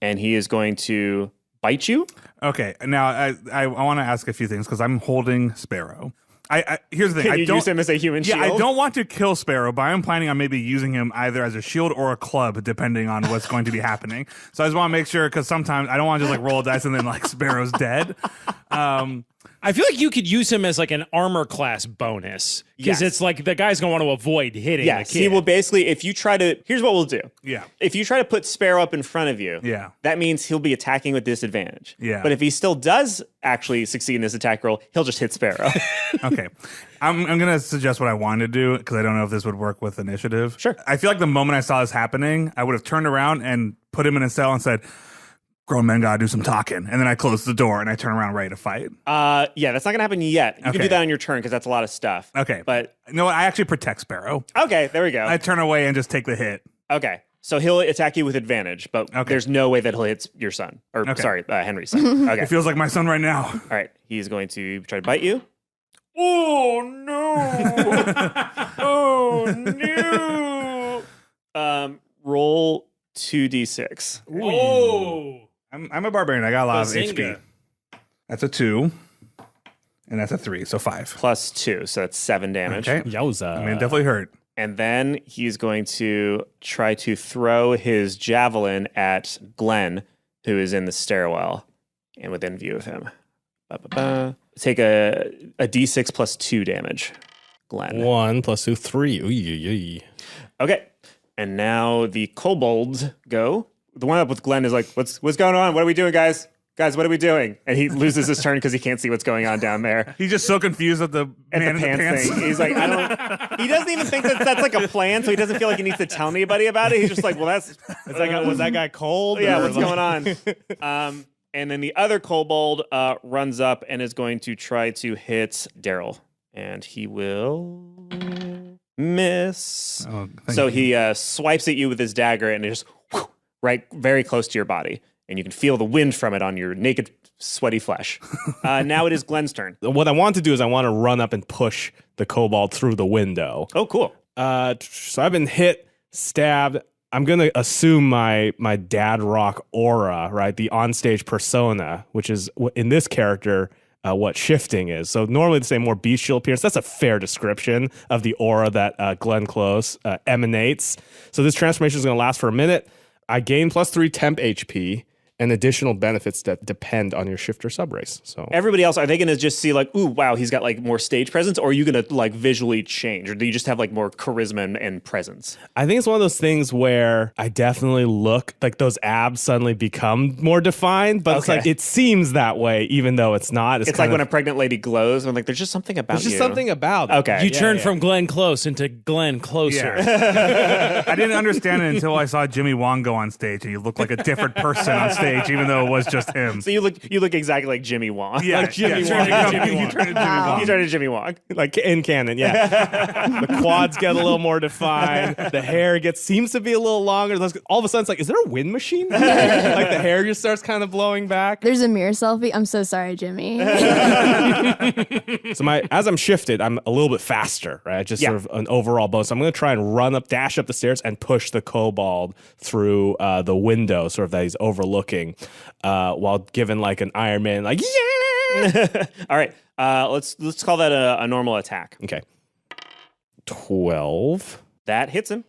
Speaker 5: and he is going to bite you.
Speaker 6: Okay, now I want to ask a few things because I'm holding Sparrow. Here's the thing.
Speaker 5: Can
Speaker 6: I
Speaker 5: you
Speaker 6: don't
Speaker 5: use him as a human shield?
Speaker 6: Yeah, I don't want to kill Sparrow, but I'm planning on maybe using him either as a shield or a club, depending on what's going to be happening. So I just want to make sure because sometimes I don't want to just like roll a dice and then like Sparrow's dead.
Speaker 1: I feel like you could use him as like an armor class bonus because
Speaker 5: Yes.
Speaker 1: it's like the guy's gonna want to avoid hitting.
Speaker 5: Yes,
Speaker 1: the kid.
Speaker 5: he will basically, if you try to, here's what we'll do.
Speaker 6: Yeah.
Speaker 5: If you try to put Sparrow up in front of you,
Speaker 6: Yeah.
Speaker 5: that means he'll be attacking with disadvantage.
Speaker 6: Yeah.
Speaker 5: But if he still does actually succeed in this attack roll, he'll just hit Sparrow.
Speaker 6: Okay. I'm going to suggest what I want to do because I don't know if this would work with initiative.
Speaker 5: Sure.
Speaker 6: I feel like the moment I saw this happening, I would have turned around and put him in a cell and said, grown men gotta do some talking. And then I close the door and I turn around ready to fight.
Speaker 5: Yeah, that's not going to happen yet. You can
Speaker 6: Okay.
Speaker 5: do that on your turn because that's a lot of stuff.
Speaker 6: Okay.
Speaker 5: But,
Speaker 6: You know what? I actually protect Sparrow.
Speaker 5: okay, there we go.
Speaker 6: I turn away and just take the hit.
Speaker 5: Okay. So he'll attack you with advantage, but there's no way that he'll hit your son. Or, sorry, Henry's son. Okay.
Speaker 6: It feels like my son right now.
Speaker 5: All right. He's going to try to bite you.
Speaker 1: Oh no!
Speaker 5: Oh, no. Roll 2d6.
Speaker 1: Oh!
Speaker 6: I'm a barbarian. I got a lot of
Speaker 1: Bazinga.
Speaker 6: HP. That's a 2. And that's a 3, so 5.
Speaker 5: Plus 2, so that's 7 damage.
Speaker 6: Okay.
Speaker 8: Yowza.
Speaker 6: I mean, it definitely hurt.
Speaker 5: And then he's going to try to throw his javelin at Glenn, who is in the stairwell and within view of him. Ba-ba-ba. Take a d6 plus 2 damage, Glenn.
Speaker 8: 1 plus 2, 3. Ooh, yee, yee.
Speaker 5: Okay. And now the kobolds go. The one up with Glenn is like, what's going on? What are we doing, guys? Guys, what are we doing? And he loses his turn because he can't see what's going on down there.
Speaker 6: He's just so confused at the
Speaker 5: At
Speaker 6: man
Speaker 5: the
Speaker 6: in the
Speaker 5: pants
Speaker 6: pants.
Speaker 5: thing. He's like, he doesn't even think that that's like a plan, so he doesn't feel like he needs to tell anybody about it. He's just like, well, was that guy cold?
Speaker 8: or
Speaker 5: Yeah, what's
Speaker 8: like-
Speaker 5: going on? And then the other kobold runs up and is going to try to hit Darryl. And he will Miss.
Speaker 6: Oh,
Speaker 5: So
Speaker 6: thank you.
Speaker 5: he swipes at you with his dagger, and it just right very close to your body, and you can feel the wind from it on your naked, sweaty flesh. Now it is Glenn's turn.
Speaker 8: What I want to do is I want to run up and push the kobold through the window.
Speaker 5: Oh, cool.
Speaker 8: So I've been hit, stabbed. I'm going to assume my dad rock aura, right? The onstage persona, which is in this character what shifting is. So normally they say more bestial appearance. That's a fair description of the aura that Glenn Close emanates. So this transformation is going to last for a minute. I gain +3 temp HP and additional benefits that depend on your shifter subrace. So
Speaker 5: Everybody else, are they going to just see like, ooh, wow, he's got like more stage presence, or are you going to like visually change, or do you just have like more charisma and presence?
Speaker 8: I think it's one of those things where I definitely look like those abs suddenly become more defined, but it's
Speaker 5: Okay.
Speaker 8: like it seems that way even though it's not.
Speaker 5: It's like when a pregnant lady glows, and like there's just something about
Speaker 8: there's just
Speaker 5: you.
Speaker 8: something about it.
Speaker 5: Okay.
Speaker 1: You turn from Glenn Close into Glenn Closer.
Speaker 6: Yeah. I didn't understand it until I saw Jimmy Wong go on stage, and he looked like a different person on stage, even though it was just him.
Speaker 5: So you look exactly like Jimmy Wong.
Speaker 6: Yeah,
Speaker 5: Like Jimmy
Speaker 6: yeah,
Speaker 5: Wong.
Speaker 6: you turned into Jimmy Wong.
Speaker 5: You turned into Jimmy Wong.
Speaker 8: Like in canon, yeah. The quads get a little more defined. The hair seems to be a little longer. All of a sudden, it's like, is there a wind machine? Like the hair just starts kind of blowing back.
Speaker 7: There's a mirror selfie. I'm so sorry, Jimmy.
Speaker 8: So as I'm shifted, I'm a little bit faster, right? Just sort of an overall bonus. So I'm going to try and dash up the stairs and push the kobold through the window, sort of that he's overlooking, while given like an Iron Man, like yeah.
Speaker 5: All right. Let's call that a normal attack.
Speaker 8: Okay. 12.
Speaker 5: That hits him.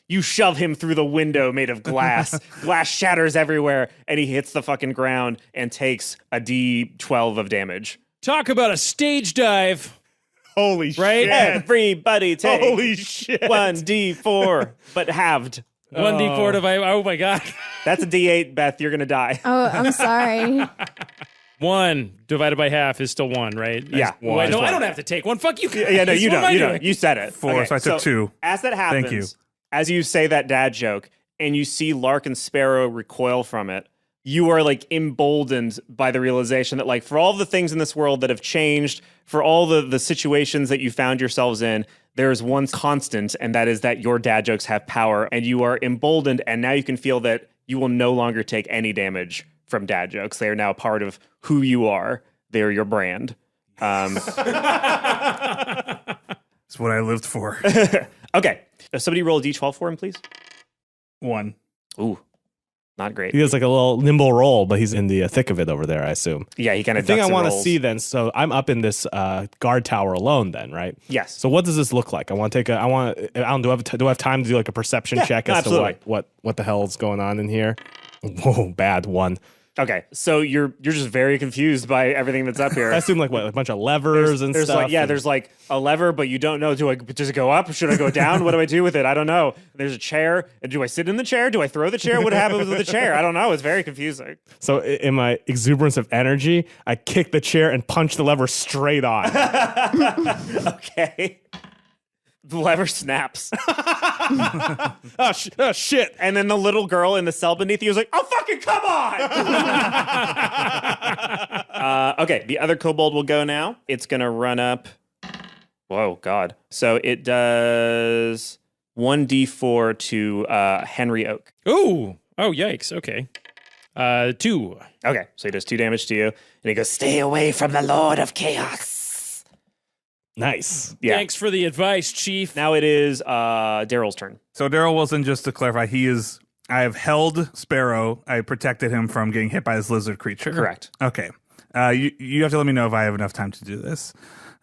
Speaker 5: You shove him through the window made of glass. Glass shatters everywhere, and he hits the fucking ground and takes a D12 of damage.
Speaker 1: Talk about a stage dive.
Speaker 8: Holy
Speaker 1: Right?
Speaker 8: shit.
Speaker 5: Everybody take
Speaker 8: Holy shit.
Speaker 5: 1d4, but halved.
Speaker 1: 1d4 divided. Oh my God.
Speaker 5: That's a D8, Beth. You're gonna die.
Speaker 7: Oh, I'm sorry.
Speaker 1: 1 divided by half is still 1, right?
Speaker 5: Yeah.
Speaker 1: Wait, no,
Speaker 5: One.
Speaker 1: I don't have to take 1. Fuck you.
Speaker 5: Yeah, no,
Speaker 1: guys.
Speaker 5: you
Speaker 1: What am I
Speaker 5: don't. You
Speaker 1: doing?
Speaker 5: don't. You said it.
Speaker 6: 4, so I took 2.
Speaker 5: As that happens,
Speaker 6: Thank you.
Speaker 5: as you say that dad joke, and you see Lark and Sparrow recoil from it, you are like emboldened by the realization that like for all the things in this world that have changed, for all the situations that you found yourselves in, there's one constant, and that is that your dad jokes have power, and you are emboldened, and now you can feel that you will no longer take any damage from dad jokes. They are now part of who you are. They're your brand.
Speaker 6: It's what I lived for.
Speaker 5: Okay. Somebody roll a D12 for him, please.
Speaker 6: 1.
Speaker 5: Ooh, not great.
Speaker 8: He does like a little nimble roll, but he's in the thick of it over there, I assume.
Speaker 5: Yeah, he kind
Speaker 8: The
Speaker 5: of
Speaker 8: thing
Speaker 5: ducks
Speaker 8: I
Speaker 5: and
Speaker 8: want to
Speaker 5: rolls.
Speaker 8: see then, so I'm up in this guard tower alone then, right?
Speaker 5: Yes.
Speaker 8: So what does this look like? Alan, do I have time to do like a perception check as
Speaker 5: absolutely.
Speaker 8: to what the hell is going on in here? Whoa, bad one.
Speaker 5: Okay, so you're just very confused by everything that's up here.
Speaker 8: I assume like what, a bunch of levers and
Speaker 5: there's
Speaker 8: stuff.
Speaker 5: like there's like a lever, but you don't know. Does it go up? Should I go down? What do I do with it? I don't know. There's a chair. Do I sit in the chair? Do I throw the chair? What happens with the chair? I don't know. It's very confusing.
Speaker 8: So in my exuberance of energy, I kick the chair and punch the lever straight on.
Speaker 5: Okay. The lever snaps.
Speaker 8: Oh shit!
Speaker 5: And then the little girl in the cell beneath you is like, "Oh, fucking come on!" Okay, the other kobold will go now. It's gonna run up. Whoa, God! So it does 1d4 to Henry Oak.
Speaker 1: Ooh. Oh, yikes. Okay. 2.
Speaker 5: Okay, so he does 2 damage to you, and he goes, "Stay away from the Lord of Chaos."
Speaker 8: Nice.
Speaker 5: Yeah.
Speaker 1: Thanks for the advice, Chief.
Speaker 5: Now it is Darryl's turn.
Speaker 6: So Darryl Wilson, just to clarify, I have held Sparrow. I protected him from getting hit by this lizard creature.
Speaker 5: Correct.
Speaker 6: Okay. You have to let me know if I have enough time to do this.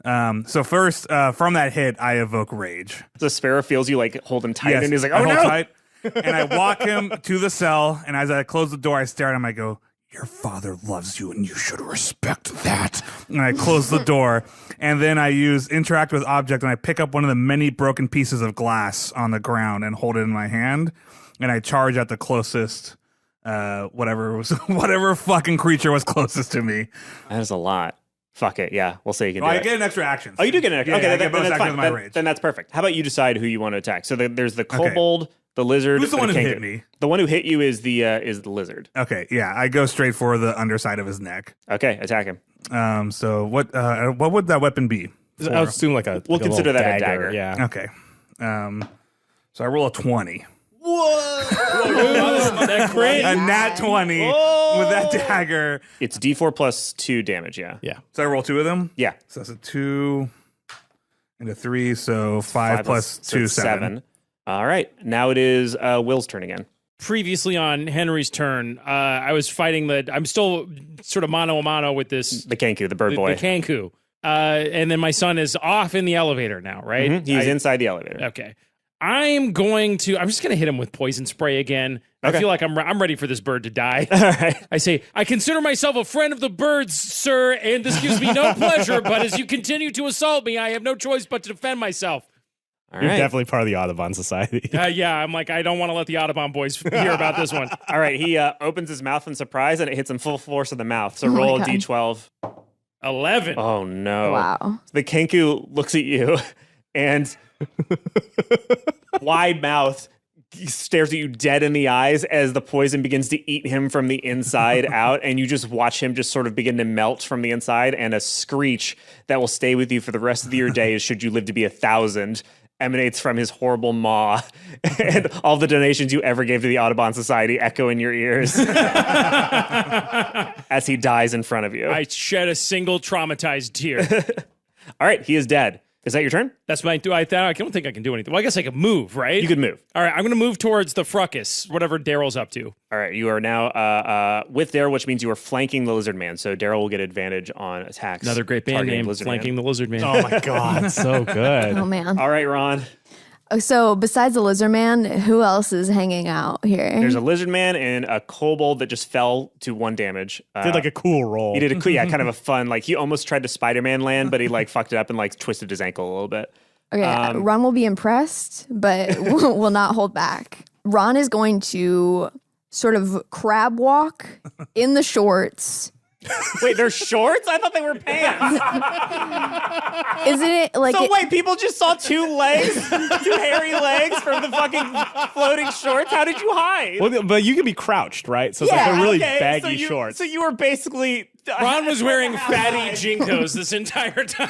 Speaker 6: So first, from that hit, I evoke rage.
Speaker 5: So Sparrow feels you like hold him tight,
Speaker 6: Yes,
Speaker 5: and he's like,
Speaker 6: I
Speaker 5: "Oh
Speaker 6: hold
Speaker 5: no!"
Speaker 6: tight, and I walk him to the cell, and as I close the door, I stare at him. I go, "Your father loves you, and you should respect that." And I close the door, and then I use interact with object, and I pick up one of the many broken pieces of glass on the ground and hold it in my hand, and I charge at the closest, whatever fucking creature was closest to me.
Speaker 5: That is a lot. Fuck it. Yeah, we'll say you can do
Speaker 6: I
Speaker 5: it.
Speaker 6: get an extra action.
Speaker 5: Oh, you do get an extra.
Speaker 6: Yeah,
Speaker 5: Okay,
Speaker 6: I
Speaker 5: then,
Speaker 6: get bonus
Speaker 5: then that's
Speaker 6: action
Speaker 5: fine.
Speaker 6: with my rage.
Speaker 5: Then that's perfect. How about you decide who you want to attack? So there's the kobold, the lizard.
Speaker 6: Who's the one who
Speaker 5: king-
Speaker 6: hit me?
Speaker 5: The one who hit you is the lizard.
Speaker 6: Okay, yeah, I go straight for the underside of his neck.
Speaker 5: Okay, attack him.
Speaker 6: So what would that weapon be?
Speaker 8: I would assume like a.
Speaker 5: We'll
Speaker 8: like a
Speaker 5: consider
Speaker 8: little
Speaker 5: that a dagger.
Speaker 8: Yeah.
Speaker 6: Okay. So I roll a 20.
Speaker 1: That crit.
Speaker 6: A nat 20 with that dagger.
Speaker 5: It's D4 plus 2 damage, yeah.
Speaker 8: Yeah.
Speaker 6: So I roll 2 of them?
Speaker 5: Yeah.
Speaker 6: So that's a 2 and a 3, so 5 plus 2, 7.
Speaker 5: All right. Now it is Will's turn again.
Speaker 1: Previously on Henry's turn, I was fighting I'm still sort of mano a mano with this.
Speaker 5: The Kenku, the bird boy.
Speaker 1: The Kenku. And then my son is off in the elevator now, right?
Speaker 5: Mhm. He's inside the elevator.
Speaker 1: Okay. I'm just going to hit him with poison spray again.
Speaker 5: Okay.
Speaker 1: I feel like I'm ready for this bird to die.
Speaker 5: All right.
Speaker 1: I say, I consider myself a friend of the birds, sir, and this gives me no pleasure, but as you continue to assault me, I have no choice but to defend myself.
Speaker 5: All
Speaker 8: You're
Speaker 5: right.
Speaker 8: definitely part of the Audubon Society.
Speaker 1: Yeah, I'm like, I don't want to let the Audubon boys hear about this one.
Speaker 5: All right. He opens his mouth in surprise and it hits him full force of the mouth. So
Speaker 7: Oh my
Speaker 5: roll a
Speaker 7: God.
Speaker 5: D12.
Speaker 1: 11.
Speaker 5: Oh, no.
Speaker 7: Wow.
Speaker 5: The Kenku looks at you and wide mouth stares at you dead in the eyes as the poison begins to eat him from the inside out, and you just watch him just sort of begin to melt from the inside, and a screech that will stay with you for the rest of your days should you live to be 1,000 emanates from his horrible maw, and all the donations you ever gave to the Audubon Society echo in your ears as he dies in front of you.
Speaker 1: I shed a single traumatized tear.
Speaker 5: All right, he is dead. Is that your turn?
Speaker 1: That's my. I don't think I can do anything. Well, I guess I could move, right?
Speaker 5: You could move.
Speaker 1: All right, I'm going to move towards the fracas, whatever Darryl's up to.
Speaker 5: All right, you are now with Darryl, which means you are flanking the Lizard Man. So Darryl will get advantage on attacks.
Speaker 1: Another great band
Speaker 5: targeting
Speaker 1: name,
Speaker 5: Lizard
Speaker 1: Flanking
Speaker 5: Man.
Speaker 1: the Lizard Man.
Speaker 8: Oh my God, so good.
Speaker 7: Oh man.
Speaker 5: All right, Ron.
Speaker 7: So besides the lizard man, who else is hanging out here?
Speaker 5: There's a Lizard Man and a kobold that just fell to 1 damage.
Speaker 8: Did like a cool roll.
Speaker 5: He did kind of a fun, like he almost tried to Spider-Man land, but he like fucked it up and like twisted his ankle a little bit.
Speaker 7: Okay, Ron will be impressed, but will not hold back. Ron is going to sort of crab walk in the shorts.
Speaker 5: Wait, they're shorts? I thought they were pants.
Speaker 7: Isn't it like
Speaker 5: So wait, people just saw 2 legs, 2 hairy legs from the fucking floating shorts? How did you hide?
Speaker 8: Well, but you can be crouched, right? So it's like
Speaker 7: Yeah,
Speaker 8: they're really
Speaker 5: Okay,
Speaker 8: baggy
Speaker 5: so
Speaker 8: shorts.
Speaker 5: So you were basically
Speaker 1: Ron was wearing fatty jinkos this entire time.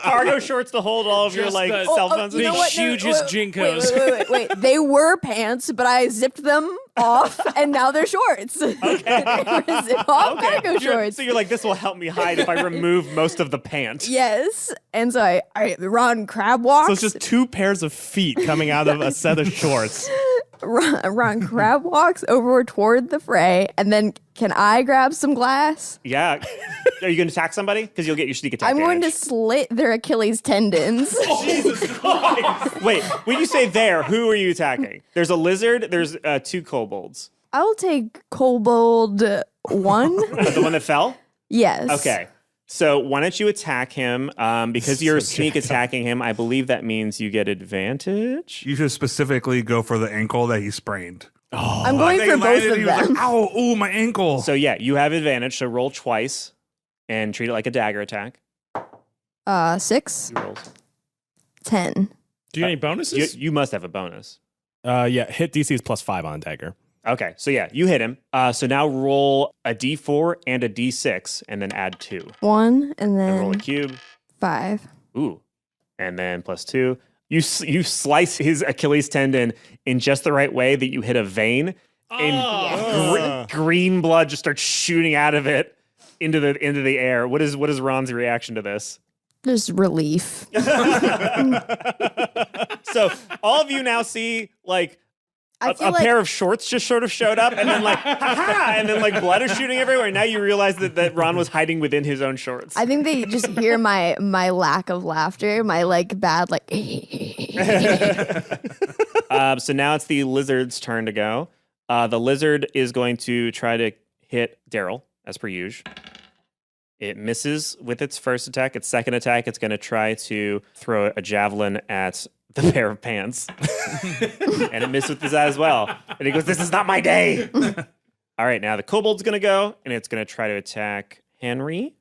Speaker 5: cargo shorts to hold all of your
Speaker 1: Just
Speaker 5: like
Speaker 1: the-
Speaker 5: cell phones.
Speaker 1: you know
Speaker 5: and
Speaker 1: what?
Speaker 5: stuff?
Speaker 1: hugest jinkos.
Speaker 7: Wait. They were pants, but I zipped them off, and now they're shorts. Okay. Zip off cargo shorts.
Speaker 5: So you're like, this will help me hide if I remove most of the pant.
Speaker 7: Yes, and so I Ron crab walks.
Speaker 8: So it's just 2 pairs of feet coming out of a set of shorts.
Speaker 7: Ron crab walks over toward the fray, and then can I grab some glass?
Speaker 5: Yeah. Are you going to attack somebody? Because you'll get your sneak attack
Speaker 7: I'm going to
Speaker 5: damage.
Speaker 7: slit their Achilles tendons.
Speaker 5: Wait, when you say there, who are you attacking? There's a lizard. There's 2 kobolds.
Speaker 7: I'll take Kobold 1.
Speaker 5: The one that fell?
Speaker 7: Yes.
Speaker 5: Okay. So why don't you attack him? Because you're sneak attacking him, I believe that means you get advantage.
Speaker 6: You should specifically go for the ankle that he sprained.
Speaker 7: I'm going
Speaker 6: They
Speaker 7: for both
Speaker 6: landed,
Speaker 7: of
Speaker 6: he was
Speaker 7: them.
Speaker 6: like, ow, ooh, my ankle.
Speaker 5: So yeah, you have advantage. So roll twice and treat it like a dagger attack.
Speaker 7: 6,
Speaker 5: 2 rolls.
Speaker 7: 10.
Speaker 1: Do you get any bonuses?
Speaker 5: You must have a bonus.
Speaker 8: Yeah, hit DC is +5 on dagger.
Speaker 5: Okay, so yeah, you hit him. So now roll a d4 and a d6, and then add 2.
Speaker 7: 1, and
Speaker 5: And roll a
Speaker 7: then
Speaker 5: cube.
Speaker 7: 5.
Speaker 5: Ooh, and then +2. You slice his Achilles tendon in just the right way that you hit a vein, and green blood just starts shooting out of it into the air. What is Ron's reaction to this?
Speaker 7: Just relief.
Speaker 5: So all of you now see like
Speaker 7: I
Speaker 5: a
Speaker 7: feel like
Speaker 5: pair of shorts just sort of showed up, and then like, ha-ha, and then like blood is shooting everywhere. And now you realize that Ron was hiding within his own shorts.
Speaker 7: I think they just hear my lack of laughter, my like bad like.
Speaker 5: So now it's the lizard's turn to go. The lizard is going to try to hit Darryl, as per usual. It misses with its first attack. Its second attack, it's going to try to throw a javelin at the pair of pants. And it missed with his eye as well. And he goes, "This is not my day." All right, now the kobold's going to go, and it's going to try to attack Henry.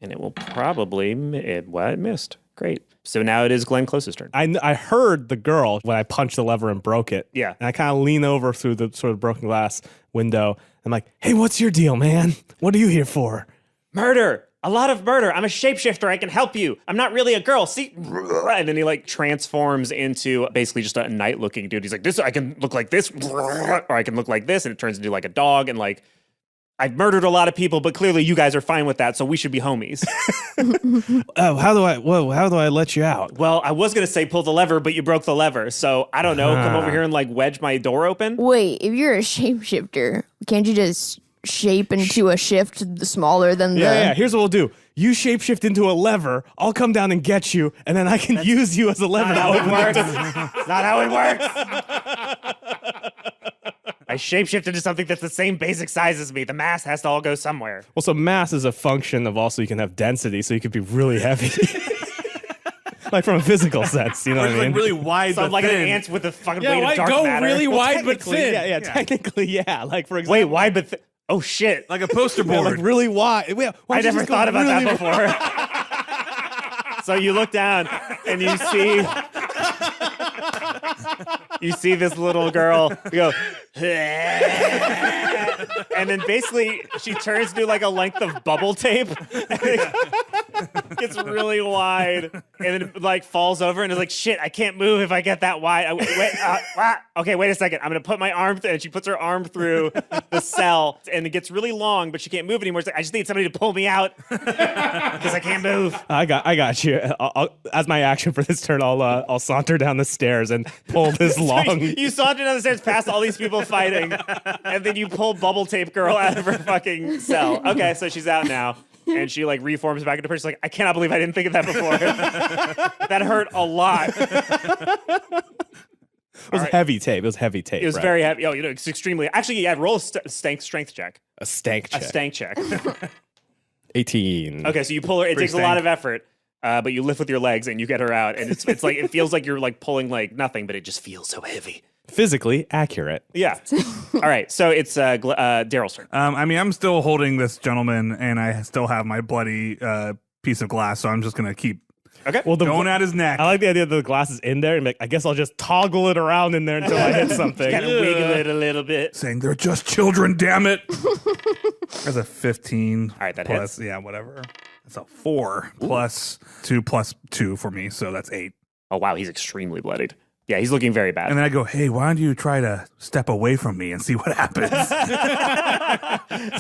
Speaker 5: And it will probably... it missed. Great. So now it is Glenn Close's turn.
Speaker 8: I heard the girl when I punched the lever and broke it.
Speaker 5: Yeah.
Speaker 8: And I kind of lean over through the sort of broken glass window. I'm like, hey, what's your deal, man? What are you here for?
Speaker 5: Murder! a lot of murder. I'm a shapeshifter. I can help you. I'm not really a girl. See? And then he like transforms into basically just a night-looking dude. He's like, this, I can look like this, or I can look like this, and it turns into like a dog. And like, I've murdered a lot of people, but clearly you guys are fine with that, so we should be homies.
Speaker 8: Oh, how do I let you out?
Speaker 5: Well, I was gonna say pull the lever, but you broke the lever, so I don't know. Come over here and like wedge my door open.
Speaker 7: Wait, if you're a shapeshifter, can't you just shape into a shift smaller than the...
Speaker 8: Yeah, here's what we'll do. You shapeshift into a lever, I'll come down and get you, and then I can use you as a lever.
Speaker 5: Not how it works. It's not how it works. I shapeshift into something that's the same basic size as me. The mass has to all go somewhere.
Speaker 8: Well, so mass is a function of also you can have density, so you could be really heavy. Like from a physical sense, you know what I mean?
Speaker 6: Like really wide,
Speaker 5: So
Speaker 6: but
Speaker 5: I'm like
Speaker 6: thin.
Speaker 5: an ant with the fucking
Speaker 1: Yeah,
Speaker 5: weight
Speaker 1: why
Speaker 5: of dark
Speaker 1: go
Speaker 5: matter.
Speaker 1: really wide but
Speaker 8: Technically,
Speaker 1: thin?
Speaker 8: yeah, technically, yeah. Like for example,
Speaker 5: Wait, wide but oh shit.
Speaker 6: Like a poster
Speaker 8: yeah,
Speaker 6: board.
Speaker 8: like really wide. Wait, why
Speaker 5: I
Speaker 8: don't you
Speaker 5: never
Speaker 8: just go
Speaker 5: thought about
Speaker 8: really
Speaker 5: that before. So you look down and you see this little girl go, and then basically she turns into like a length of bubble tape. Gets really wide and then like falls over and is like, shit, I can't move if I get that wide. Okay, wait a second. I'm going to put my arm and she puts her arm through the cell and it gets really long, but she can't move anymore. It's like, I just need somebody to pull me out because I can't move.
Speaker 8: I got you. As my action for this turn, I'll saunter down the stairs and pull this long.
Speaker 5: You saunter down the stairs past all these people fighting, and then you pull Bubble Tape Girl out of her fucking cell. Okay, so she's out now. And she like reforms back into person. She's like, I cannot believe I didn't think of that before. That hurt a lot.
Speaker 8: It was heavy tape. It was heavy tape.
Speaker 5: It was
Speaker 8: right?
Speaker 5: very heavy. Oh, it's extremely. Actually, yeah, roll a strength check.
Speaker 8: A stank check.
Speaker 5: A stank check.
Speaker 8: 18.
Speaker 5: Okay, so you pull her. It takes a lot
Speaker 6: stank.
Speaker 5: of effort, but you lift with your legs and you get her out. And it's like it feels like you're like pulling like nothing, but it just feels so heavy.
Speaker 8: Physically accurate.
Speaker 5: Yeah. All right. So it's Darryl's turn.
Speaker 6: I mean, I'm still holding this gentleman, and I still have my bloody piece of glass, so I'm just gonna keep
Speaker 5: Okay.
Speaker 8: Well,
Speaker 6: going at his neck.
Speaker 8: I like the idea that the glass is in there, and like, I guess I'll just toggle it around in there until I hit something.
Speaker 5: Kind of wiggle it a little bit.
Speaker 6: Saying they're just children, damn it. That's a 15.
Speaker 5: All right, that
Speaker 6: plus,
Speaker 5: hits.
Speaker 6: yeah, whatever. That's a 4 plus 2 for me, so that's 8.
Speaker 5: Oh wow, he's extremely bloodied. Yeah, he's looking very bad.
Speaker 6: And then I go, hey, why don't you try to step away from me and see what happens?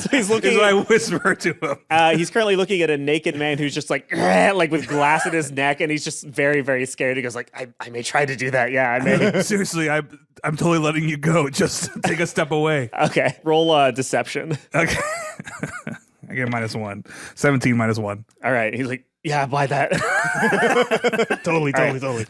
Speaker 5: So he's looking.
Speaker 6: So I whisper to him.
Speaker 5: He's currently looking at a naked man who's just like with glass in his neck, and he's just very, very scared. He goes like, I may try to do that. Yeah, I may.
Speaker 6: Seriously, I'm totally letting you go. Just take a step away.
Speaker 5: Okay, roll deception.
Speaker 6: Okay. I get -1. 17 -1.
Speaker 5: All right, he's like, yeah, buy that.
Speaker 8: Totally.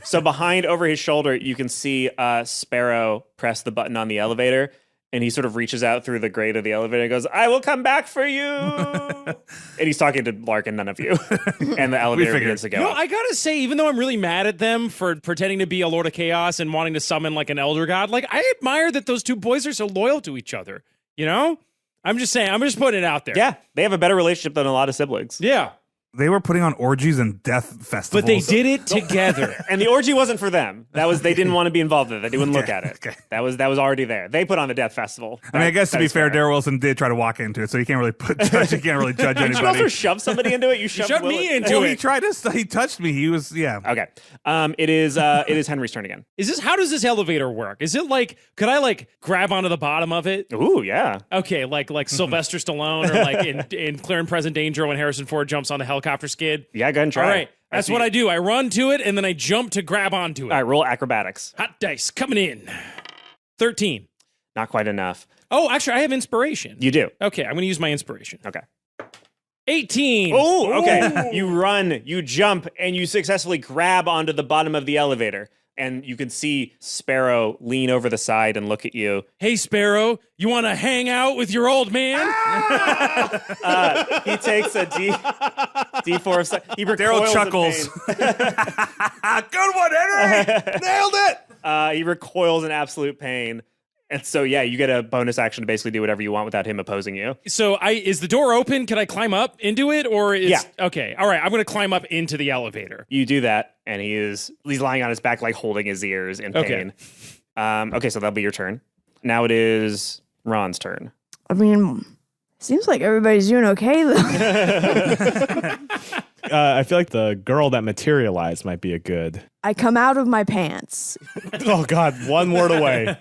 Speaker 5: So behind over his shoulder, you can see Sparrow press the button on the elevator, and he sort of reaches out through the grate of the elevator and goes, I will come back for you. And he's talking to Lark and none of you. And the elevator begins to go.
Speaker 1: You know,
Speaker 5: up.
Speaker 1: I gotta say, even though I'm really mad at them for pretending to be a Lord of Chaos and wanting to summon like an Elder God, like I admire that those two boys are so loyal to each other. You know? I'm just saying, I'm just putting it out there.
Speaker 5: Yeah, they have a better relationship than a lot of siblings.
Speaker 1: Yeah.
Speaker 6: They were putting on orgies and death festivals.
Speaker 1: But they did it together.
Speaker 5: And the orgy wasn't for them. That was they didn't want to be involved in it. They wouldn't look at it.
Speaker 6: Okay.
Speaker 5: That was already there. They put on the death festival.
Speaker 6: I mean, I guess to
Speaker 5: That
Speaker 6: be
Speaker 5: is
Speaker 6: fair, Darryl Wilson did try to walk into it, so you can't really judge. You can't really judge
Speaker 5: Did you also
Speaker 6: anybody.
Speaker 5: shove somebody into it? You shoved
Speaker 1: me
Speaker 5: Willis-
Speaker 1: into
Speaker 6: Well,
Speaker 1: it.
Speaker 6: he tried to. He touched me. He was, yeah.
Speaker 5: Okay. It is Henry's turn again.
Speaker 1: How does this elevator work? Is it like, could I like grab onto the bottom of it?
Speaker 5: Ooh, yeah.
Speaker 1: Okay, like Sylvester Stallone or like in Clear and Present Danger when Harrison Ford jumps on the helicopter skid.
Speaker 5: Yeah, go ahead and try.
Speaker 1: All right, that's what I do. I run to it and then I jump to grab onto it.
Speaker 5: All right, roll acrobatics.
Speaker 1: Hot dice coming in. 13.
Speaker 5: Not quite enough.
Speaker 1: Oh, actually, I have inspiration.
Speaker 5: You do.
Speaker 1: Okay, I'm going to use my inspiration.
Speaker 5: Okay.
Speaker 1: 18.
Speaker 5: Oh, okay. You run, you jump, and you successfully grab onto the bottom of the elevator. And you can see Sparrow lean over the side and look at you.
Speaker 1: Hey, Sparrow, you want to hang out with your old man?
Speaker 5: He takes a D4 of... He
Speaker 6: Darryl
Speaker 5: recoils in
Speaker 6: chuckles.
Speaker 5: pain.
Speaker 6: Good one, Henry. Nailed it.
Speaker 5: He recoils in absolute pain. And so, yeah, you get a bonus action to basically do whatever you want without him opposing you.
Speaker 1: So is the door open? Can I climb up into it? Or is...
Speaker 5: Yeah.
Speaker 1: Okay, all right, I'm going to climb up into the elevator.
Speaker 5: You do that, and he's lying on his back, like holding his ears in pain. Okay, so that'll be your turn. Now it is Ron's turn.
Speaker 7: I mean, Seems like everybody's doing okay, though.
Speaker 8: I feel like the girl that materialized might be a good.
Speaker 7: I come out of my pants.
Speaker 8: Oh God, one word away.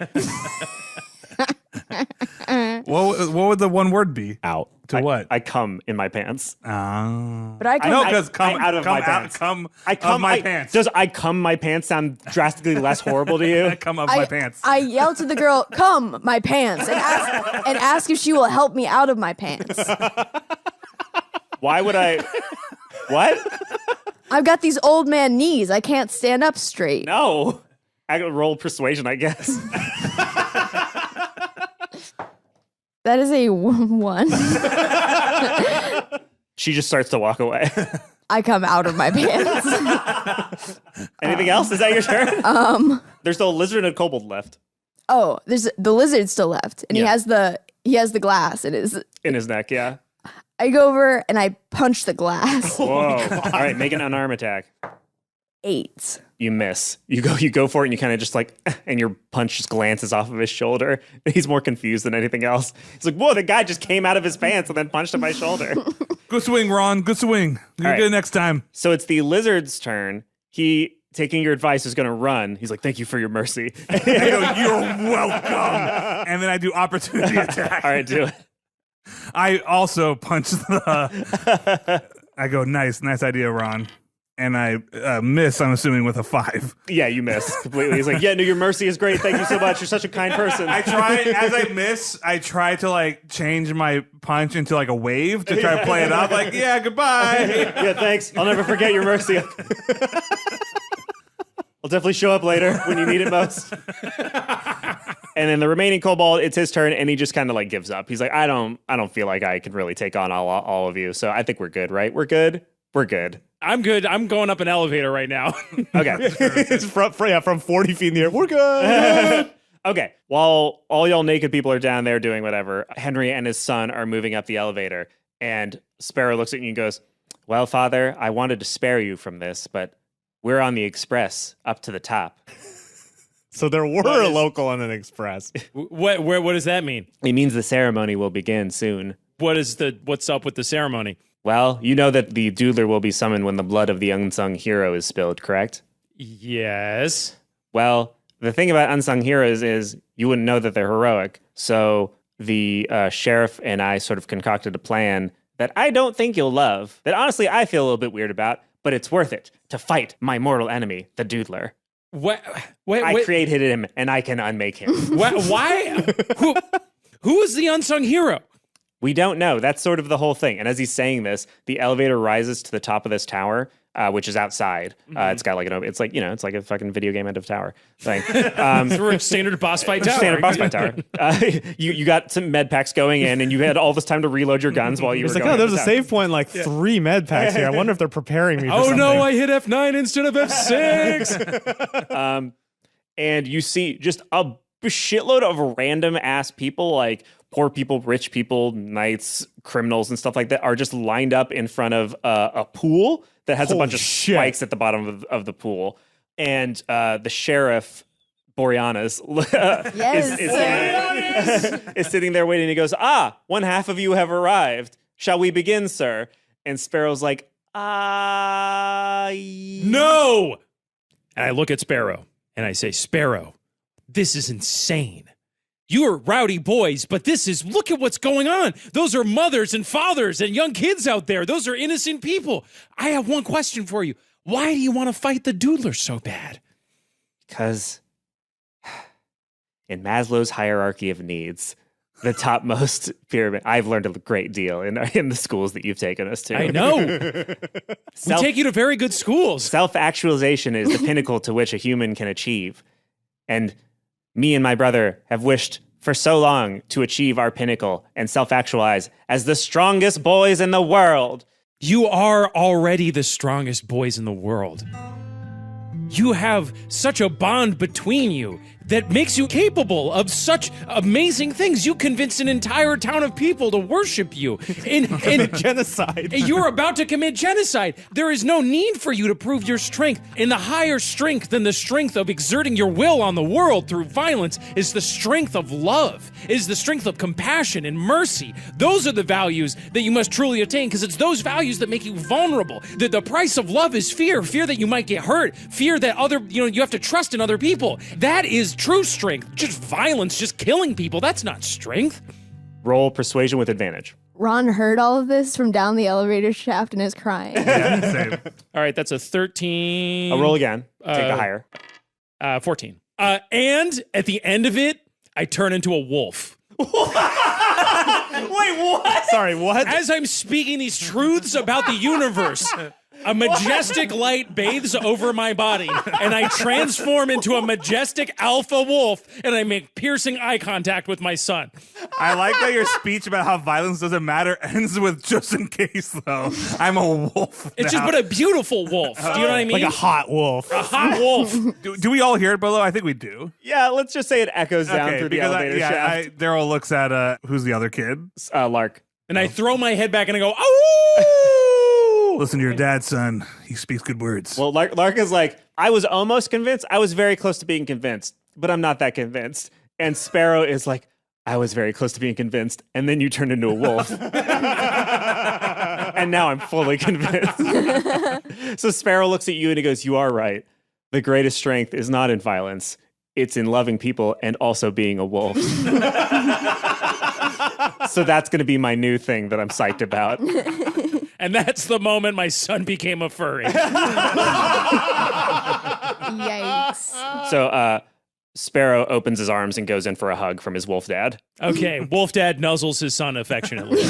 Speaker 6: What would the one word be?
Speaker 8: Out.
Speaker 6: To what?
Speaker 5: I come in my pants.
Speaker 7: But I
Speaker 6: I
Speaker 7: come
Speaker 6: know, because come
Speaker 5: out of my pants.
Speaker 6: I come my pants.
Speaker 5: Does I come my pants sound drastically less horrible to you?
Speaker 6: I come of my pants.
Speaker 7: I yell to the girl, "Come, my pants," and ask if she will help me out of my pants.
Speaker 5: Why would I? What?
Speaker 7: I've got these old man knees. I can't stand up straight.
Speaker 5: No. I gotta roll persuasion, I guess.
Speaker 7: That is a 1.
Speaker 5: She just starts to walk away.
Speaker 7: I come out of my pants.
Speaker 5: Anything else? Is that your turn? There's still a lizard and a kobold left
Speaker 7: Oh, there's the lizard still left, and he has the glass. It is.
Speaker 5: in his neck. Yeah.
Speaker 7: I go over and I punch the glass.
Speaker 5: Whoa. All right, make an unarmed attack.
Speaker 7: 8.
Speaker 5: You miss. You go for it, and you kind of just like, and your punch just glances off of his shoulder. He's more confused than anything else. He's like, "Whoa, the guy just came out of his pants and then punched at my shoulder."
Speaker 6: Good swing, Ron. Good swing. You
Speaker 5: All right.
Speaker 6: get it next time.
Speaker 5: So it's the lizard's turn. He, taking your advice, is going to run. He's like, "Thank you for your mercy."
Speaker 6: I go, "You're welcome." And then I do opportunity attack.
Speaker 5: All right, do it.
Speaker 6: I also punch the. I go, nice idea, Ron. And I miss, I'm assuming, with a 5.
Speaker 5: Yeah, you miss completely. He's like, "Yeah, no, your mercy is great. Thank you so much. You're such a kind person."
Speaker 6: I try to like change my punch into like a wave to try to play it up. Like, yeah, goodbye.
Speaker 5: Yeah, thanks. I'll never forget your mercy. I'll definitely show up later when you need it most. And then the remaining kobold, it's his turn, and he just kind of like gives up. He's like, I don't feel like I can really take on all of you. So I think we're good, right? We're good.
Speaker 1: I'm good. I'm going up an elevator right now.
Speaker 5: Okay.
Speaker 8: It's from 40 feet in the air. We're good.
Speaker 5: Okay. While all y'all naked people are down there doing whatever, Henry and his son are moving up the elevator, and Sparrow looks at you and goes, "Well, Father, I wanted to spare you from this, but we're on the express up to the top."
Speaker 8: So there were a local on an express.
Speaker 1: What does that mean?
Speaker 5: It means the ceremony will begin soon.
Speaker 1: What's up with the ceremony?
Speaker 5: Well, you know that the doodler will be summoned when the blood of the unsung hero is spilled, correct?
Speaker 1: Yes.
Speaker 5: Well, the thing about unsung heroes is you wouldn't know that they're heroic. So the sheriff and I sort of concocted a plan that I don't think you'll love, that honestly I feel a little bit weird about, but it's worth it to fight my mortal enemy, the doodler.
Speaker 1: What?
Speaker 5: I created him, and I can unmake him.
Speaker 1: Why? Who is the unsung hero?
Speaker 5: We don't know. That's sort of the whole thing. And as he's saying this, the elevator rises to the top of this tower, which is outside. It's got like it's like a fucking video game end of tower thing.
Speaker 1: Through a standard boss fight tower.
Speaker 5: Standard boss fight tower. You got some med packs going in, and you had all this time to reload your guns while you were
Speaker 8: It's like,
Speaker 5: going.
Speaker 8: oh, there's a save point, like 3 med packs here. I wonder if they're preparing me for something.
Speaker 1: No, I hit F9 instead of F6.
Speaker 5: And you see just a shitload of random ass people, like poor people, rich people, knights, criminals, and stuff like that, are just lined up in front of a pool that has a bunch of spikes at the bottom of the pool. And the sheriff, Boreanaz, is sitting there waiting. He goes, one half of you have arrived. Shall we begin, sir? And Sparrow's like,
Speaker 1: No! And I look at Sparrow and I say, Sparrow, this is insane. You are rowdy boys, but look at what's going on. Those are mothers and fathers and young kids out there. Those are innocent people. I have one question for you. Why do you want to fight the doodler so bad?
Speaker 5: Because in Maslow's hierarchy of needs, the topmost pyramid, I've learned a great deal in the schools that you've taken us to.
Speaker 1: I know. We take you to very good schools.
Speaker 5: Self-actualization is the pinnacle to which a human can achieve. And me and my brother have wished for so long to achieve our pinnacle and self-actualize as the strongest boys in the world.
Speaker 1: You are already the strongest boys in the world. You have such a bond between you. that makes you capable of such amazing things. You convinced an entire town of people to worship you. In
Speaker 8: Genocide.
Speaker 1: You're about to commit genocide. There is no need for you to prove your strength. And the higher strength than the strength of exerting your will on the world through violence is the strength of love, is the strength of compassion and mercy. Those are the values that you must truly attain, because it's those values that make you vulnerable. The price of love is fear that you might get hurt, fear that you have to trust in other people. That is true strength. Just violence, just killing people, that's not strength.
Speaker 5: Roll persuasion with advantage.
Speaker 7: Ron heard all of this from down the elevator shaft and is crying.
Speaker 6: Yeah, same.
Speaker 1: All right, that's a 13.
Speaker 5: I'll roll again. Take the higher.
Speaker 1: 14. And at the end of it, I turn into a wolf.
Speaker 5: Wait, what?
Speaker 8: Sorry, what?
Speaker 1: As I'm speaking these truths about the universe, a majestic light bathes over my body, and I transform into a majestic alpha wolf, and I make piercing eye contact with my son.
Speaker 6: I like that your speech about how violence doesn't matter ends with just in case, though. I'm a wolf
Speaker 1: It's
Speaker 6: now.
Speaker 1: just but a beautiful wolf. Do you know what I mean?
Speaker 8: Like a hot wolf.
Speaker 1: A hot wolf.
Speaker 6: Do we all hear it below? I think we do.
Speaker 5: Yeah, let's just say it echoes down through the elevator shaft.
Speaker 6: Daryl looks at who's the other kid?
Speaker 5: Lark.
Speaker 1: And I throw my head back and I go, oh!
Speaker 6: Listen to your dad, son. He speaks good words.
Speaker 5: Well, Lark is like, I was almost convinced. I was very close to being convinced, but I'm not that convinced. And Sparrow is like, I was very close to being convinced, and then you turned into a wolf. And now I'm fully convinced. So Sparrow looks at you and he goes, you are right. The greatest strength is not in violence. It's in loving people and also being a wolf. So that's going to be my new thing that I'm psyched about.
Speaker 1: And that's the moment my son became a furry.
Speaker 7: Yikes.
Speaker 5: So Sparrow opens his arms and goes in for a hug from his wolf dad.
Speaker 1: Okay, wolf dad nuzzles his son affectionately.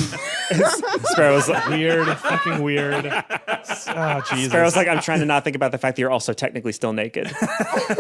Speaker 5: Sparrow's like,
Speaker 8: Weird, fucking weird. Oh, Jesus.
Speaker 5: Sparrow's like, I'm trying to not think about the fact that you're also technically still naked.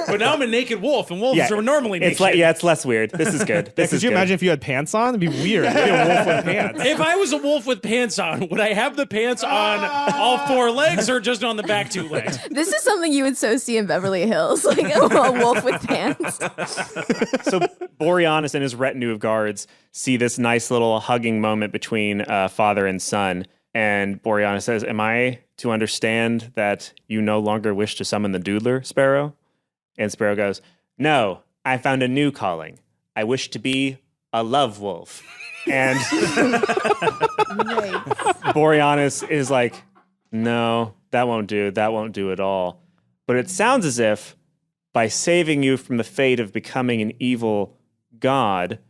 Speaker 1: But now I'm a naked wolf, and wolves
Speaker 5: Yeah.
Speaker 1: are normally naked.
Speaker 5: It's less weird. This is good. This
Speaker 8: Could
Speaker 5: is
Speaker 8: you
Speaker 5: good.
Speaker 8: imagine if you had pants on? It'd be weird. You'd be a wolf with pants.
Speaker 1: If I was a wolf with pants on, would I have the pants on all four legs or just on the back two legs?
Speaker 7: This is something you would so see in Beverly Hills, like a wolf with pants.
Speaker 5: So Boreanaz and his retinue of guards see this nice little hugging moment between father and son. And Boreanaz says, am I to understand that you no longer wish to summon the Doodler, Sparrow? And Sparrow goes, no, I found a new calling. I wish to be a love wolf. And Boreanaz is like, no, that won't do. That won't do at all. But it sounds as if by saving you from the fate of becoming an evil god,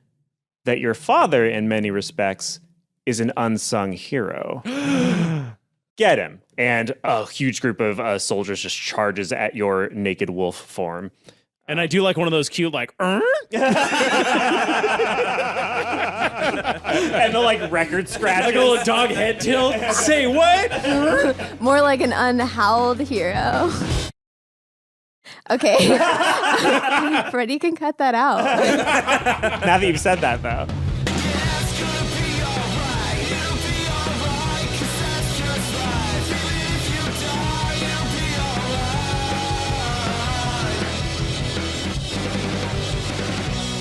Speaker 5: that your father, in many respects, is an unsung hero. Get him. And a huge group of soldiers just charges at your naked wolf form.
Speaker 1: And I do like one of those cute, like,
Speaker 5: And the like record scratches.
Speaker 1: like a little dog head tilt. Say what?
Speaker 7: More like an unhowled hero. Okay. Freddie can cut that out.
Speaker 5: Now that you've said that, though.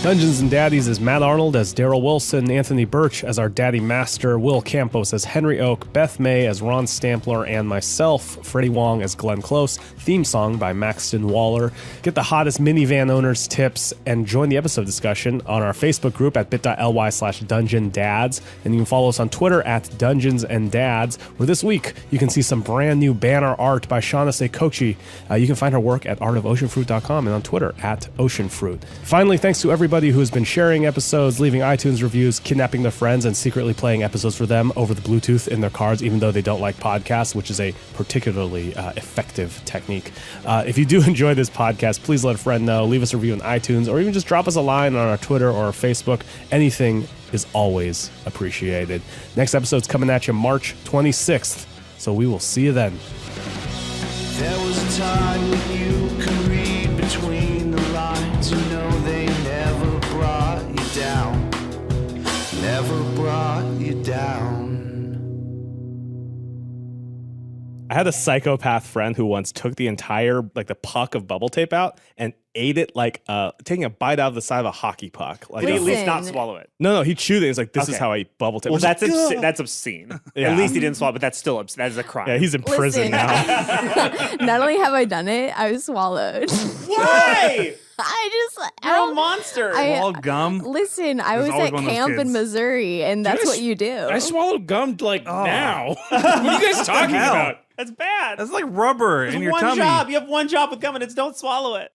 Speaker 4: Dungeons and Daddies is Matt Arnold as Darryl Wilson, Anthony Burch as our Daddy Master, Will Campos as Henry Oak, Beth May as Ron Stampler, and myself, Freddie Wong as Glenn Close. Theme song by Maxton Waller. Get the hottest minivan owners tips and join the episode discussion on our Facebook group at bit.ly/DungeonDads. And you can follow us on Twitter at Dungeons and Dads, where this week you can see some brand new banner art by Shauna Seikochi. You can find her work at artofoceanfruit.com and on Twitter at oceanfruit. Finally, thanks to everybody who has been sharing episodes, leaving iTunes reviews, kidnapping their friends, and secretly playing episodes for them over the Bluetooth in their cars, even though they don't like podcasts, which is a particularly effective technique. If you do enjoy this podcast, please let a friend know, leave us a review on iTunes, or even just drop us a line on our Twitter or our Facebook. Anything is always appreciated. Next episode's coming at you March 26th, so we will see you then.
Speaker 9: There was a time when you could read between the lines. You know they never brought you down. Never brought you down.
Speaker 5: I
Speaker 8: had a psychopath friend who once took the entire like the puck of bubble tape out and ate it like taking a bite out of the side of a hockey puck. Like,
Speaker 5: Did he at least
Speaker 7: Listen.
Speaker 5: not swallow it?
Speaker 8: no, he chewed it. He's like, this is
Speaker 5: Okay.
Speaker 8: how I eat bubble tape.
Speaker 5: Well,
Speaker 8: I'm just
Speaker 5: that's
Speaker 8: like,
Speaker 5: that's obscene.
Speaker 8: Yeah.
Speaker 5: At least he didn't swallow, but that's still that is a crime.
Speaker 8: yeah, he's in prison
Speaker 7: Listen.
Speaker 8: now.
Speaker 7: Not only have I done it, I've swallowed.
Speaker 5: Why?
Speaker 7: You're
Speaker 5: a monster.
Speaker 6: All gum.
Speaker 7: Listen, I
Speaker 6: There's
Speaker 7: was
Speaker 6: always
Speaker 7: at
Speaker 6: one of those
Speaker 7: camp in
Speaker 6: kids.
Speaker 7: Missouri, and that's what you do.
Speaker 1: I swallowed gum like now. What are you guys talking
Speaker 6: hell?
Speaker 1: about?
Speaker 5: That's bad.
Speaker 6: That's like rubber
Speaker 5: There's
Speaker 6: in your
Speaker 5: one
Speaker 6: tummy.
Speaker 5: job. You have one job with gum, and it's don't swallow it.